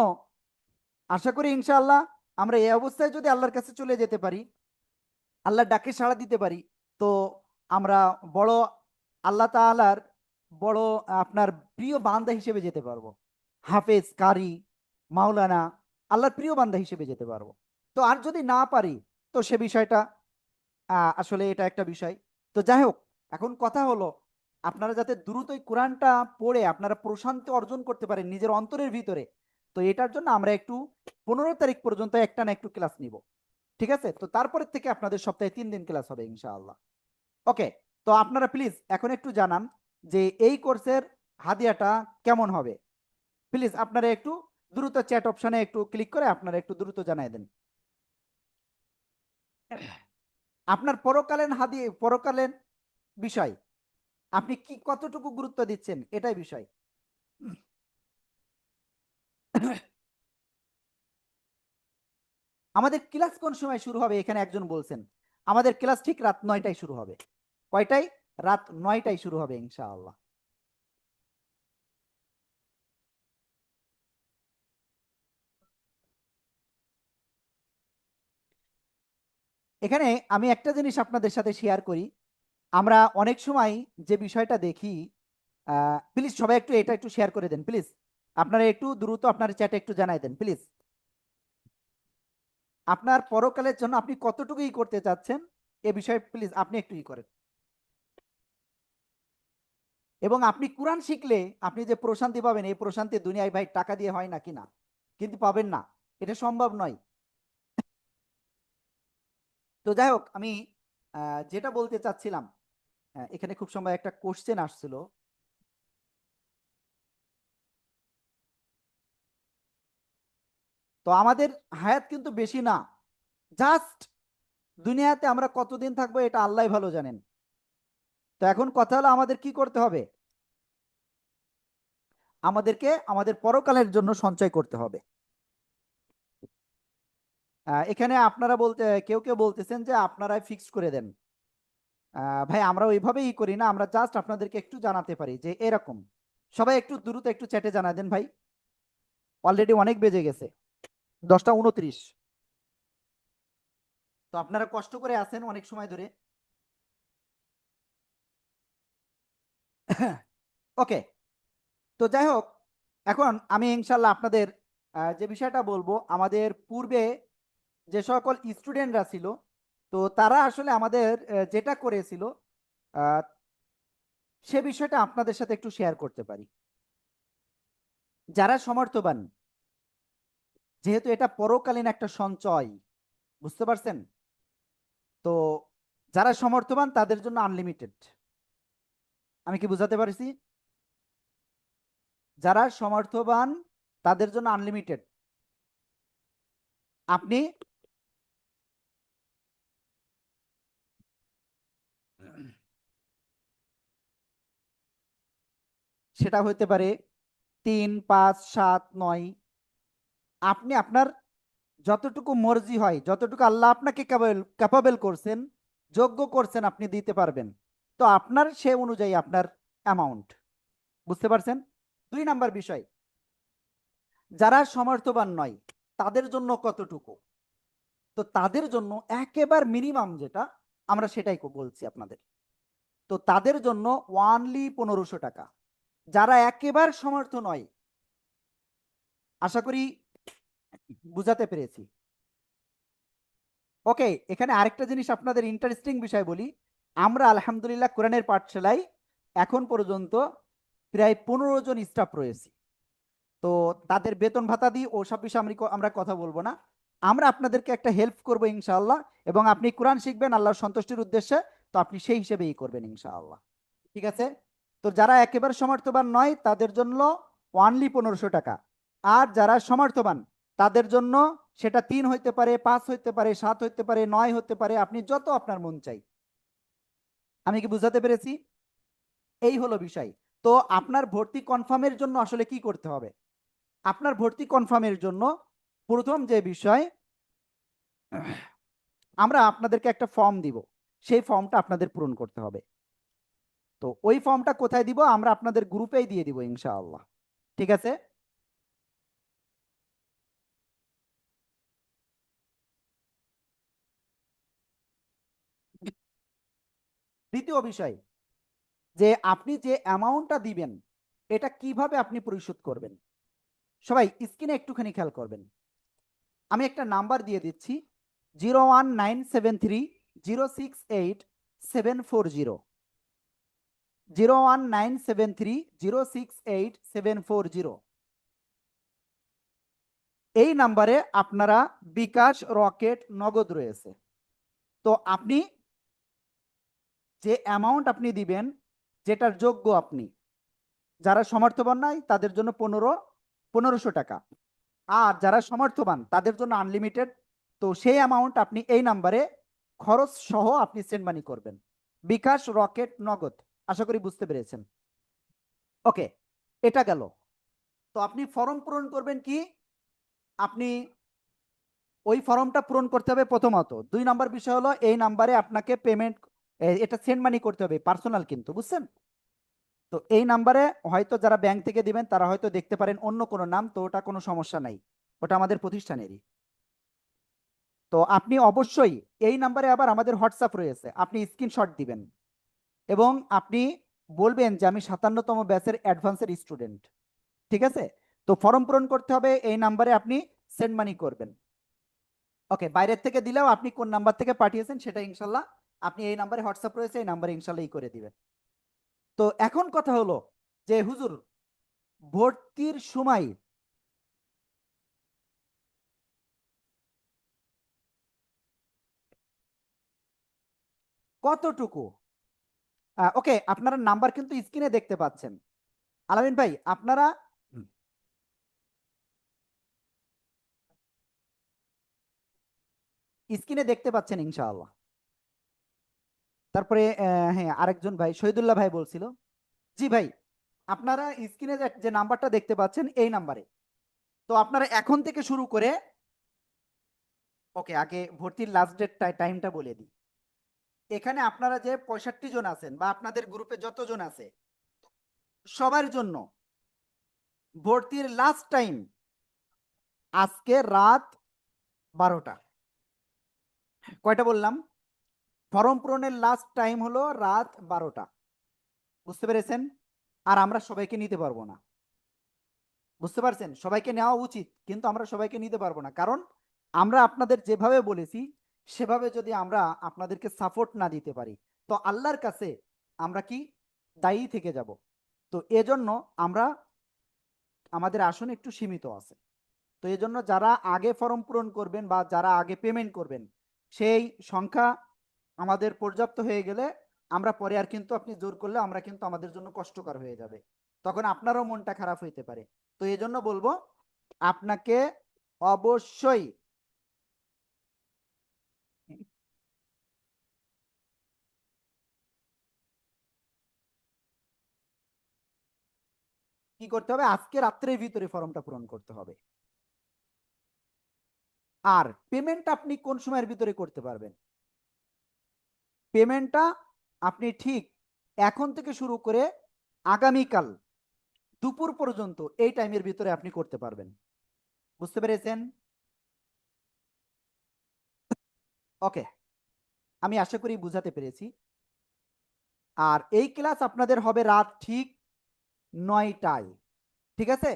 আশা করি ইনশাআল্লাহ আমরা এই অবস্থায় যদি আল্লাহর কাছে চলে যেতে পারি, আল্লাহর ডাকে সাড়া দিতে পারি, তো আমরা বড় আল্লাহ তাআলার বড় আপনার প্রিয় বান্দা হিসেবে যেতে পারবো, হাফেজ, কারি, মাওলানা, আল্লাহর প্রিয় বান্দা হিসেবে যেতে পারবো। তো আর যদি না পারি তো সে বিষয়টা আসলে এটা একটা বিষয়। তো যাই হোক, এখন কথা হলো আপনারা যাতে দ্রুতই কোরআনটা পড়ে আপনারা প্রশান্তি অর্জন করতে পারেন নিজের অন্তরের ভিতরে, তো এটার জন্য আমরা একটু 15 তারিখ পর্যন্ত একটা না একটু ক্লাস নিব, ঠিক আছে? তো তারপরে থেকে আপনাদের সপ্তাহে 3 দিন ক্লাস হবে ইনশাআল্লাহ। ওকে, তো আপনারা প্লিজ এখন একটু জানান যে এই কোর্সের হাদিয়াটা কেমন হবে। প্লিজ আপনারা একটু দ্রুত চ্যাট অপশনে একটু ক্লিক করে আপনারা একটু দ্রুত জানাই দেন আপনার পরকালীন বিষয় আপনি কি কতটুকু গুরুত্ব দিচ্ছেন এটাই বিষয়। আমাদের ক্লাস কোন সময় শুরু হবে এখানে একজন বলছেন, আমাদের ক্লাস ঠিক রাত 9টায় শুরু হবে। কয়টায়? রাত 9টায় শুরু হবে ইনশাআল্লাহ। এখানে আমি একটা জিনিস আপনাদের সাথে শেয়ার করি, আমরা অনেক সময় যে বিষয়টা দেখি, প্লিজ সবাই একটু এটা একটু শেয়ার করে দেন প্লিজ, আপনারা একটু দ্রুত আপনার চ্যাটে একটু জানাই দেন প্লিজ, আপনার পরকালের জন্য আপনি কতটুকুই করতে চাচ্ছেন এ বিষয়ে প্লিজ আপনি একটু করেন। এবং আপনি কোরআন শিখলে আপনি যে প্রশান্তি পাবেন, এই প্রশান্তি দুনিয়ায় ভাই টাকা দিয়ে হয় না কিনা, কিন্তু পাবেন না, এটা সম্ভব নয়। তো যাই হোক, আমি যেটা বলতে চাচ্ছিলাম, এখানে খুব সময় একটা কোশ্চেন আসছিল। তো আমাদের হায়াত কিন্তু বেশি না, জাস্ট দুনিয়াতে আমরা কতদিন থাকবো এটা আল্লাহ ভালো জানেন। তো এখন কথা হলো আমাদের কি করতে হবে, আমাদেরকে আমাদের পরকালের জন্য সঞ্চয় করতে হবে। এখানে আপনারা বলতে কেউ কেউ বলতেছেন যে আপনারাই ফিক্স করে দেন। ভাই আমরা ওইভাবেই করি না, আমরা জাস্ট আপনাদেরকে একটু জানাতে পারি যে এরকম। সবাই একটু দ্রুত একটু চ্যাটে জানা দেন ভাই, অলরেডি অনেক বেজে গেছে, 10টা 29। তো আপনারা কষ্ট করে আছেন অনেক সময় ধরে। ওকে, তো যাই হোক, এখন আমি ইনশাল্লাহ আপনাদের যে বিষয়টা বলবো, আমাদের পূর্বে যে সকল স্টুডেন্টরা ছিল, তো তারা আসলে আমাদের যেটা করেছিল সে বিষয়টা আপনাদের সাথে একটু শেয়ার করতে পারি। যারা সমর্থবান, যেহেতু এটা পরকালীন একটা সঞ্চয়, বুঝতে পারছেন, তো যারা সমর্থবান তাদের জন্য আনলিমিটেড। আমি কি বুঝাতে পারছি? যারা সমর্থবান তাদের জন্য আনলিমিটেড। আপনি সেটা হতে পারে 3, 5, 7, 9, আপনি আপনার যতটুকু মর্জি হয়, যতটুকু আল্লাহ আপনাকে ক্যাপাবেল করছেন, যোগ্য করছেন, আপনি দিতে পারবেন। তো আপনার সে অনুযায়ী আপনার অ্যামাউন্ট, বুঝতে পারছেন? 2 নাম্বার বিষয়, যারা সমর্থবান নয় তাদের জন্য কতটুকু, তো তাদের জন্য একেবারে মিনিমাম যেটা আমরা সেটাই বলছি আপনাদের। তো তাদের জন্য ওয়ানলি 1500 টাকা। যারা একেবারে সমর্থ নয়, আশা করি বুঝাতে পেরেছি। ওকে, এখানে আরেকটা জিনিস আপনাদের ইন্টারেস্টিং বিষয় বলি। আমরা আলহামদুলিল্লাহ কোরআনের পাঠশালায় এখন পর্যন্ত প্রায় 15 জন স্টাফ রয়েছে। তো তাদের বেতন ভাতা দিয়ে ওসব বিষয়ে আমরা কথা বলবো না। আমরা আপনাদেরকে একটা হেল্প করবো ইনশাআল্লাহ, এবং আপনি কোরআন শিখবেন আল্লাহর সন্তুষ্টির উদ্দেশ্যে, তো আপনি সেই হিসেবেই করবেন ইনশাআল্লাহ। ঠিক আছে? তো যারা একেবারে সমর্থবান নয় তাদের জন্য ওয়ানলি 1500 টাকা। আর যারা সমর্থবান তাদের জন্য সেটা 3 হইতে পারে, 5 হইতে পারে, 7 হইতে পারে, 9 হতে পারে, আপনি যত আপনার মন চাই। আমি কি বুঝাতে পেরেছি? এই হলো বিষয়। তো আপনার ভর্তি কনফার্মের জন্য আসলে কি করতে হবে? আপনার ভর্তি কনফার্মের জন্য প্রথম যে বিষয়, আমরা আপনাদেরকে একটা ফর্ম দিব, সেই ফর্মটা আপনাদের পূরণ করতে হবে। তো ওই ফর্মটা কোথায় দিব? আমরা আপনাদের গ্রুপেই দিয়ে দিব ইনশাআল্লাহ। ঠিক আছে? দ্বিতীয় বিষয়, যে আপনি যে অ্যামাউন্টটা দিবেন এটা কিভাবে আপনি পরিশোধ করবেন। সবাই স্ক্রিনে একটুখানি খেয়াল করবেন। আমি একটা নাম্বার দিয়ে দিচ্ছি, 01973068740, 01973068740। এই নাম্বারে আপনারা বিকাশ, রকেট, নগদ রয়েছে। তো আপনি যে অ্যামাউন্ট আপনি দিবেন, যেটার যোগ্য আপনি, যারা সমর্থবান নাই তাদের জন্য 1500 টাকা, আর যারা সমর্থবান তাদের জন্য আনলিমিটেড। তো সেই অ্যামাউন্ট আপনি এই নাম্বারে খরচ সহ আপনি সেন্ড মানি করবেন, বিকাশ, রকেট, নগদ। আশা করি বুঝতে পেরেছেন। ওকে, এটা গেল। তো আপনি ফর্ম পূরণ করবেন কি, আপনি ওই ফর্মটা পূরণ করতে হবে প্রথমত। 2 নাম্বার বিষয় হলো এই নাম্বারে আপনাকে পেমেন্ট, এটা সেন্ড মানি করতে হবে, পার্সোনাল কিন্তু, বুঝছেন? তো এই নাম্বারে হয়তো যারা ব্যাংক থেকে দিবেন তারা হয়তো দেখতে পারেন অন্য কোনো নাম, তো ওটা কোনো সমস্যা নাই, ওটা আমাদের প্রতিষ্ঠানেরই। তো আপনি অবশ্যই এই নাম্বারে আবার আমাদের হোয়াটসঅ্যাপ রয়েছে, আপনি স্ক্রিনশট দিবেন এবং আপনি বলবেন যে আমি 57তম ব্যাচের অ্যাডভান্সের স্টুডেন্ট। ঠিক আছে? তো ফর্ম পূরণ করতে হবে, এই নাম্বারে আপনি সেন্ড মানি করবেন। ওকে, বাইরের থেকে দিলেও আপনি কোন নাম্বার থেকে পাঠিয়েছেন সেটা ইনশাল্লাহ আপনি এই নাম্বারে হোয়াটসঅ্যাপ রয়েছে, এই নাম্বারে ইনশাল্লাহ করে দিবেন। তো এখন কথা হলো যে হুজুর, ভর্তির সময় কতটুকু? ওকে, আপনারা নাম্বার কিন্তু স্ক্রিনে দেখতে পাচ্ছেন। আলামিন ভাই, আপনারা স্ক্রিনে দেখতে পাচ্ছেন ইনশাআল্লাহ। তারপরে হ্যাঁ, আরেকজন ভাই শহীদুল্লাহ ভাই বলছিল, জি ভাই, আপনারা স্ক্রিনে যে নাম্বারটা দেখতে পাচ্ছেন এই নাম্বারে, তো আপনারা এখন থেকে শুরু করে, ওকে আগে ভর্তির লাস্ট ডেট টাইমটা বলে দিই। এখানে আপনারা যে 65 জন আছেন বা আপনাদের গ্রুপে যতজন আছে সবার জন্য ভর্তির লাস্ট টাইম আজকে রাত 12টা। কয়টা বললাম? ফর্ম পূরণের লাস্ট টাইম হলো রাত 12টা। বুঝতে পেরেছেন? আর আমরা সবাইকে নিতে পারবো না। বুঝতে পারছেন? সবাইকে নেওয়া উচিত, কিন্তু আমরা সবাইকে নিতে পারবো না, কারণ আমরা আপনাদের যেভাবে বলেছি সেভাবে যদি আমরা আপনাদেরকে সাপোর্ট না দিতে পারি, তো আল্লাহর কাছে আমরা কি দায়ী থেকে যাব। তো এজন্য আমরা, আমাদের আসন একটু সীমিত আছে। তো এজন্য যারা আগে ফর্ম পূরণ করবেন বা যারা আগে পেমেন্ট করবেন, সেই সংখ্যা আমাদের পর্যাপ্ত হয়ে গেলে আমরা পরে আর কিন্তু আপনি জোর করলে আমরা কিন্তু আমাদের জন্য কষ্টকর হয়ে যাবে, তখন আপনারও মনটা খারাপ হইতে পারে। তো এই জন্য বলবো আপনাকে অবশ্যই কি করতে হবে, আজকে রাত্রের ভিতরে ফর্মটা পূরণ করতে হবে। আর পেমেন্ট আপনি কোন সময়ের ভিতরে করতে পারবেন? পেমেন্টটা আপনি ঠিক এখন থেকে শুরু করে আগামীকাল দুপুর পর্যন্ত এই টাইমের ভিতরে আপনি করতে পারবেন। বুঝতে পেরেছেন? ওকে, আমি আশা করি বুঝাতে পেরেছি। আর এই ক্লাস আপনাদের হবে রাত ঠিক 9টায়, ঠিক আছে?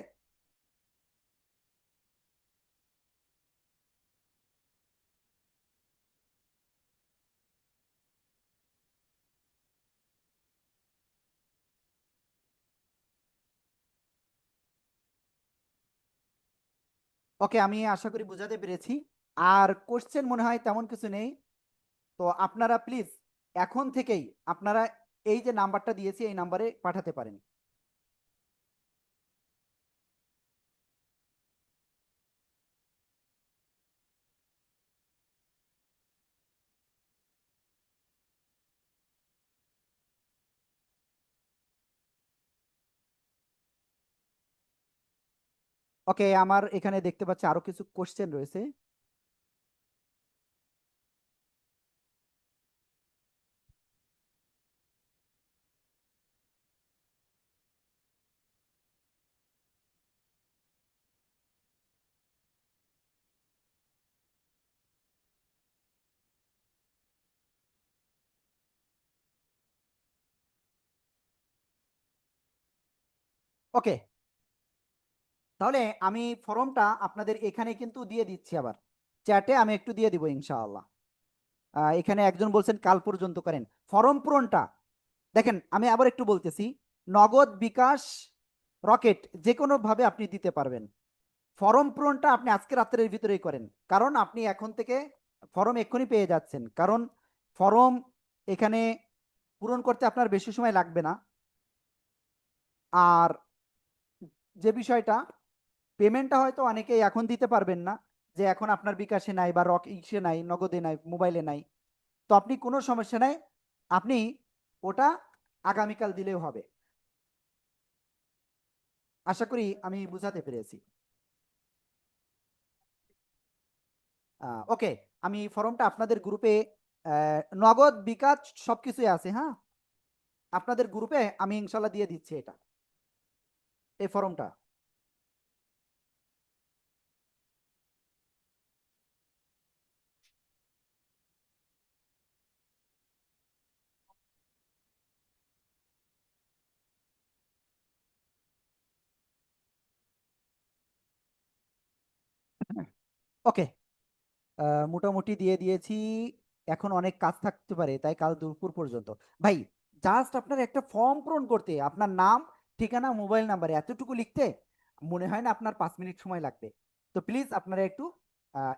ওকে, আমি আশা করি বুঝাতে পেরেছি। আর কোশ্চেন মনে হয় তেমন কিছু নেই। তো আপনারা প্লিজ এখন থেকেই আপনারা এই যে নাম্বারটা দিয়েছি এই নাম্বারে পাঠাতে পারেন। ওকে, আমার এখানে দেখতে পাচ্ছি আরো কিছু কোশ্চেন রয়েছে। ওকে, তাহলে আমি ফর্মটা আপনাদের এখানে কিন্তু দিয়ে দিচ্ছি, আবার চ্যাটে আমি একটু দিয়ে দিব ইনশাআল্লাহ। এখানে একজন বলছেন কাল পর্যন্ত করেন ফর্ম পূরণটা। দেখেন, আমি আবার একটু বলতেছি, নগদ, বিকাশ, রকেট যে কোনো ভাবে আপনি দিতে পারবেন। ফর্ম পূরণটা আপনি আজকে রাত্রের ভিতরেই করেন, কারণ আপনি এখন থেকে ফর্ম এক্ষুনি পেয়ে যাচ্ছেন, কারণ ফর্ম এখানে পূরণ করতে আপনার বেশি সময় লাগবে না। আর যে বিষয়টা, পেমেন্টটা হয়তো অনেকেই এখন দিতে পারবেন না, যে এখন আপনার বিকাশে নাই বা ইসে নাই, নগদে নাই, মোবাইলে নাই, তো আপনি কোনো সমস্যা নাই, আপনি ওটা আগামীকাল দিলেও হবে। আশা করি আমি বুঝাতে পেরেছি। ওকে, আমি ফর্মটা আপনাদের গ্রুপে নগদ, বিকাশ সবকিছুই আছে, হ্যাঁ, আপনাদের গ্রুপে আমি ইনশাল্লাহ দিয়ে দিচ্ছি এটা, এই ফর্মটা। ওকে, মোটামুটি দিয়ে দিয়েছি। এখন অনেক কাজ থাকতে পারে, তাই কাল দুপুর পর্যন্ত। ভাই জাস্ট আপনার একটা ফর্ম পূরণ করতে আপনার নাম, ঠিকানা, মোবাইল নাম্বার এতটুকু লিখতে মনে হয় না আপনার 5 মিনিট সময় লাগবে। তো প্লিজ আপনারা একটু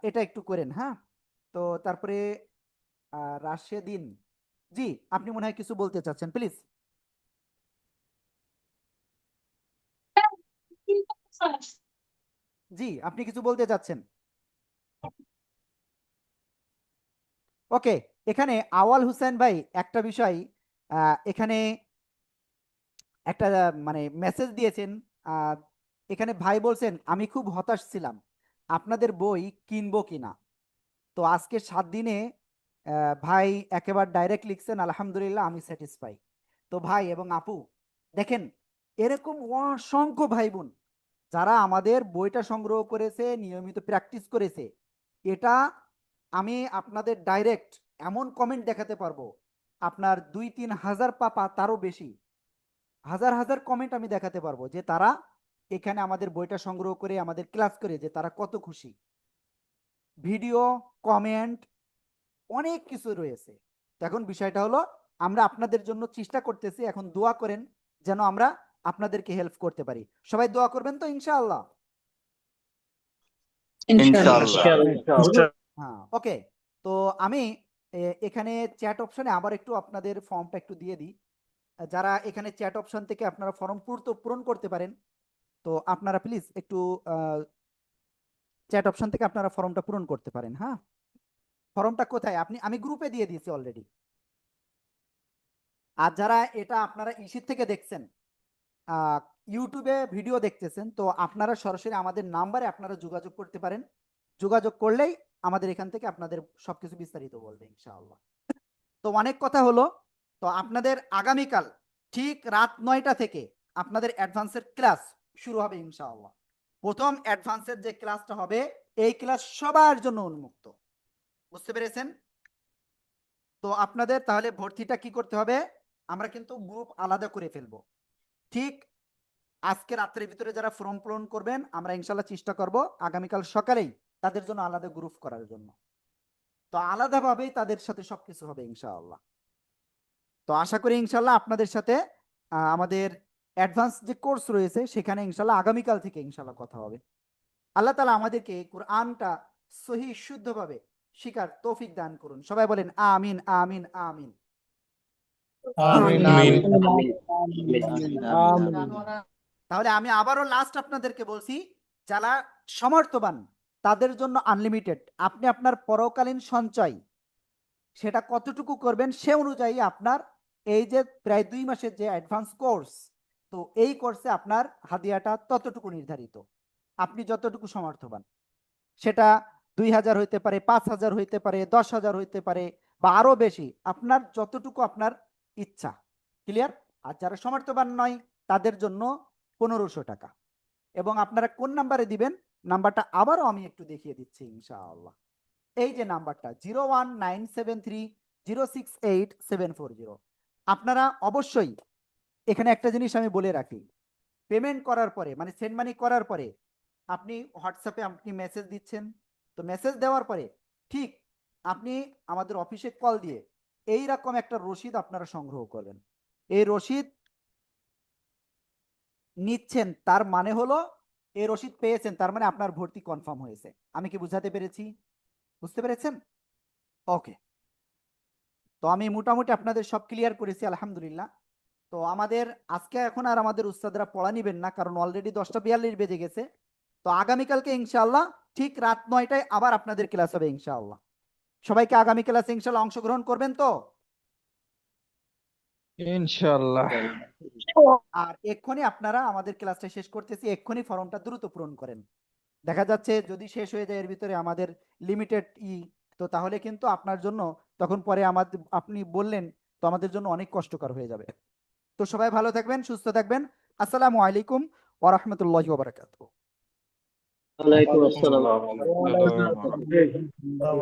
এটা একটু করেন, হ্যাঁ। তো তারপরে রাশেদিন জি, আপনি মনে হয় কিছু বলতে চাচ্ছেন, প্লিজ। জি, আপনি কিছু বলতে চাচ্ছেন। ওকে, এখানে আওয়াল হোসেন ভাই একটা বিষয়, এখানে একটা মানে মেসেজ দিয়েছেন। আহ, এখানে ভাই বলছেন আমি খুব হতাশ ছিলাম, আপনাদের বই কিনবো কিনা। তো আজকে 7 দিনে ভাই একেবারে ডাইরেক্ট লিখছেন আলহামদুলিল্লাহ আমি স্যাটিসফাই। তো ভাই এবং আপু দেখেন, এরকম অসংখ্য ভাই বোন যারা আমাদের বইটা সংগ্রহ করেছে, নিয়মিত প্র্যাকটিস করেছে, এটা আমি আপনাদের ডাইরেক্ট এমন কমেন্ট দেখাতে পারবো, আপনার 2-3 হাজার পাপা তারও বেশি, হাজার হাজার কমেন্ট আমি দেখাতে পারবো যে তারা এখানে আমাদের বইটা সংগ্রহ করে আমাদের ক্লাস করে যে তারা কত খুশি। ভিডিও, কমেন্ট, অনেক কিছু রয়েছে। তো এখন বিষয়টা হলো আমরা আপনাদের জন্য চেষ্টা করতেছি, এখন দোয়া করেন যেন আমরা আপনাদেরকে হেল্প করতে পারি। সবাই দোয়া করবেন তো ইনশাআল্লাহ। হ্যাঁ, ওকে। তো আমি এখানে চ্যাট অপশনে আবার একটু আপনাদের ফর্মটা একটু দিয়ে দিই। যারা এখানে চ্যাট অপশন থেকে আপনারা ফর্ম পূরণ করতে পারেন, তো আপনারা প্লিজ একটু চ্যাট অপশন থেকে আপনারা ফর্মটা পূরণ করতে পারেন। হ্যাঁ, ফর্মটা কোথায় আমি গ্রুপে দিয়ে দিয়েছি অলরেডি। আর যারা এটা আপনারা ইসির থেকে দেখছেন, ইউটিউবে ভিডিও দেখতেছেন, তো আপনারা সরাসরি আমাদের নাম্বারে আপনারা যোগাযোগ করতে পারেন। যোগাযোগ করলেই আমাদের এখান থেকে আপনাদের সবকিছু বিস্তারিত বলবে ইনশাআল্লাহ। তো অনেক কথা হলো। তো আপনাদের আগামীকাল ঠিক রাত 9টা থেকে আপনাদের অ্যাডভান্সের ক্লাস শুরু হবে ইনশাআল্লাহ। প্রথম অ্যাডভান্সের যে ক্লাসটা হবে, এই ক্লাস সবার জন্য উন্মুক্ত, বুঝতে পেরেছেন? তো আপনাদের তাহলে ভর্তিটা কি করতে হবে, আমরা কিন্তু গ্রুপ আলাদা করে ফেলবো। ঠিক আজকে রাত্রের ভিতরে যারা ফর্ম পূরণ করবেন, আমরা ইনশাল্লাহ চেষ্টা করব আগামীকাল সকালেই তাদের জন্য আলাদা গ্রুপ করার জন্য। তো আলাদাভাবেই তাদের সাথে সবকিছু হবে ইনশাআল্লাহ। তো আশা করি ইনশাল্লাহ আপনাদের সাথে আমাদের অ্যাডভান্স যে কোর্স রয়েছে সেখানে ইনশাল্লাহ আগামীকাল থেকে ইনশাল্লাহ কথা হবে। আল্লাহ তাআলা আমাদেরকে কোরআনটা সহি শুদ্ধভাবে শিখার তৌফিক দান করুন। সবাই বলেন আমিন আমিন আমিন। তাহলে আমি আবারও লাস্ট আপনাদেরকে বলছি, যারা সমর্থবান তাদের জন্য আনলিমিটেড। আপনি আপনার পরকালীন সঞ্চয় সেটা কতটুকু করবেন সে অনুযায়ী আপনার এই যে প্রায় 2 মাসের যে অ্যাডভান্স কোর্স, তো এই কোর্সে আপনার হাদিয়াটা ততটুকু নির্ধারিত। আপনি যতটুকু সমর্থবান, সেটা 2000 হইতে পারে, 5000 হইতে পারে, 10,000 হইতে পারে, বা আরো বেশি, আপনার যতটুকু আপনার ইচ্ছা। ক্লিয়ার? আর যারা সমর্থবান নয় তাদের জন্য 1500 টাকা। এবং আপনারা কোন নাম্বারে দিবেন, নাম্বারটা আবারও আমি একটু দেখিয়ে দিচ্ছি ইনশাআল্লাহ। এই যে নাম্বারটা 01973068740। আপনারা অবশ্যই এখানে একটা জিনিস আমি বলে রাখি, পেমেন্ট করার পরে মানে সেন্ড মানি করার পরে আপনি হোয়াটসঅ্যাপে আপনি মেসেজ দিচ্ছেন, তো মেসেজ দেওয়ার পরে ঠিক আপনি আমাদের অফিসে কল দিয়ে এই রকম একটা রসিদ আপনারা সংগ্রহ করবেন। এই রসিদ নিচ্ছেন তার মানে হলো এই রসিদ পেয়েছেন, তার মানে আপনার ভর্তি কনফার্ম হয়েছে। আমি কি বুঝাতে পেরেছি? বুঝতে পেরেছেন? ওকে। তো আমি মোটামুটি আপনাদের সব ক্লিয়ার করেছি আলহামদুলিল্লাহ। তো আমাদের আজকে এখন আর আমাদের উস্তাদরা পড়া নিবেন না, কারণ অলরেডি 10:42 বেজে গেছে। তো আগামীকালকে ইনশাআল্লাহ ঠিক রাত 9টায় আবার আপনাদের ক্লাস হবে ইনশাআল্লাহ। সবাইকে আগামী ক্লাসে ইনশাআল্লাহ অংশগ্রহণ করবেন তো? ইনশাআল্লাহ। আর এক্ষুনি আপনারা আমাদের ক্লাসটা শেষ করতেছি, এক্ষুনি ফর্মটা দ্রুত পূরণ করেন। দেখা যাচ্ছে যদি শেষ হয়ে যায় এর ভিতরে আমাদের লিমিটেড তো তাহলে কিন্তু আপনার জন্য তখন পরে আমাদের আপনি বললেন তো আমাদের জন্য অনেক কষ্টকর হয়ে যাবে। তো সবাই ভালো থাকবেন, সুস্থ থাকবেন। আসসালামু আলাইকুম ওয়া রাহমাতুল্লাহি ওয়া বারাকাতুহু। ওয়ালাইকুম আসসালাম।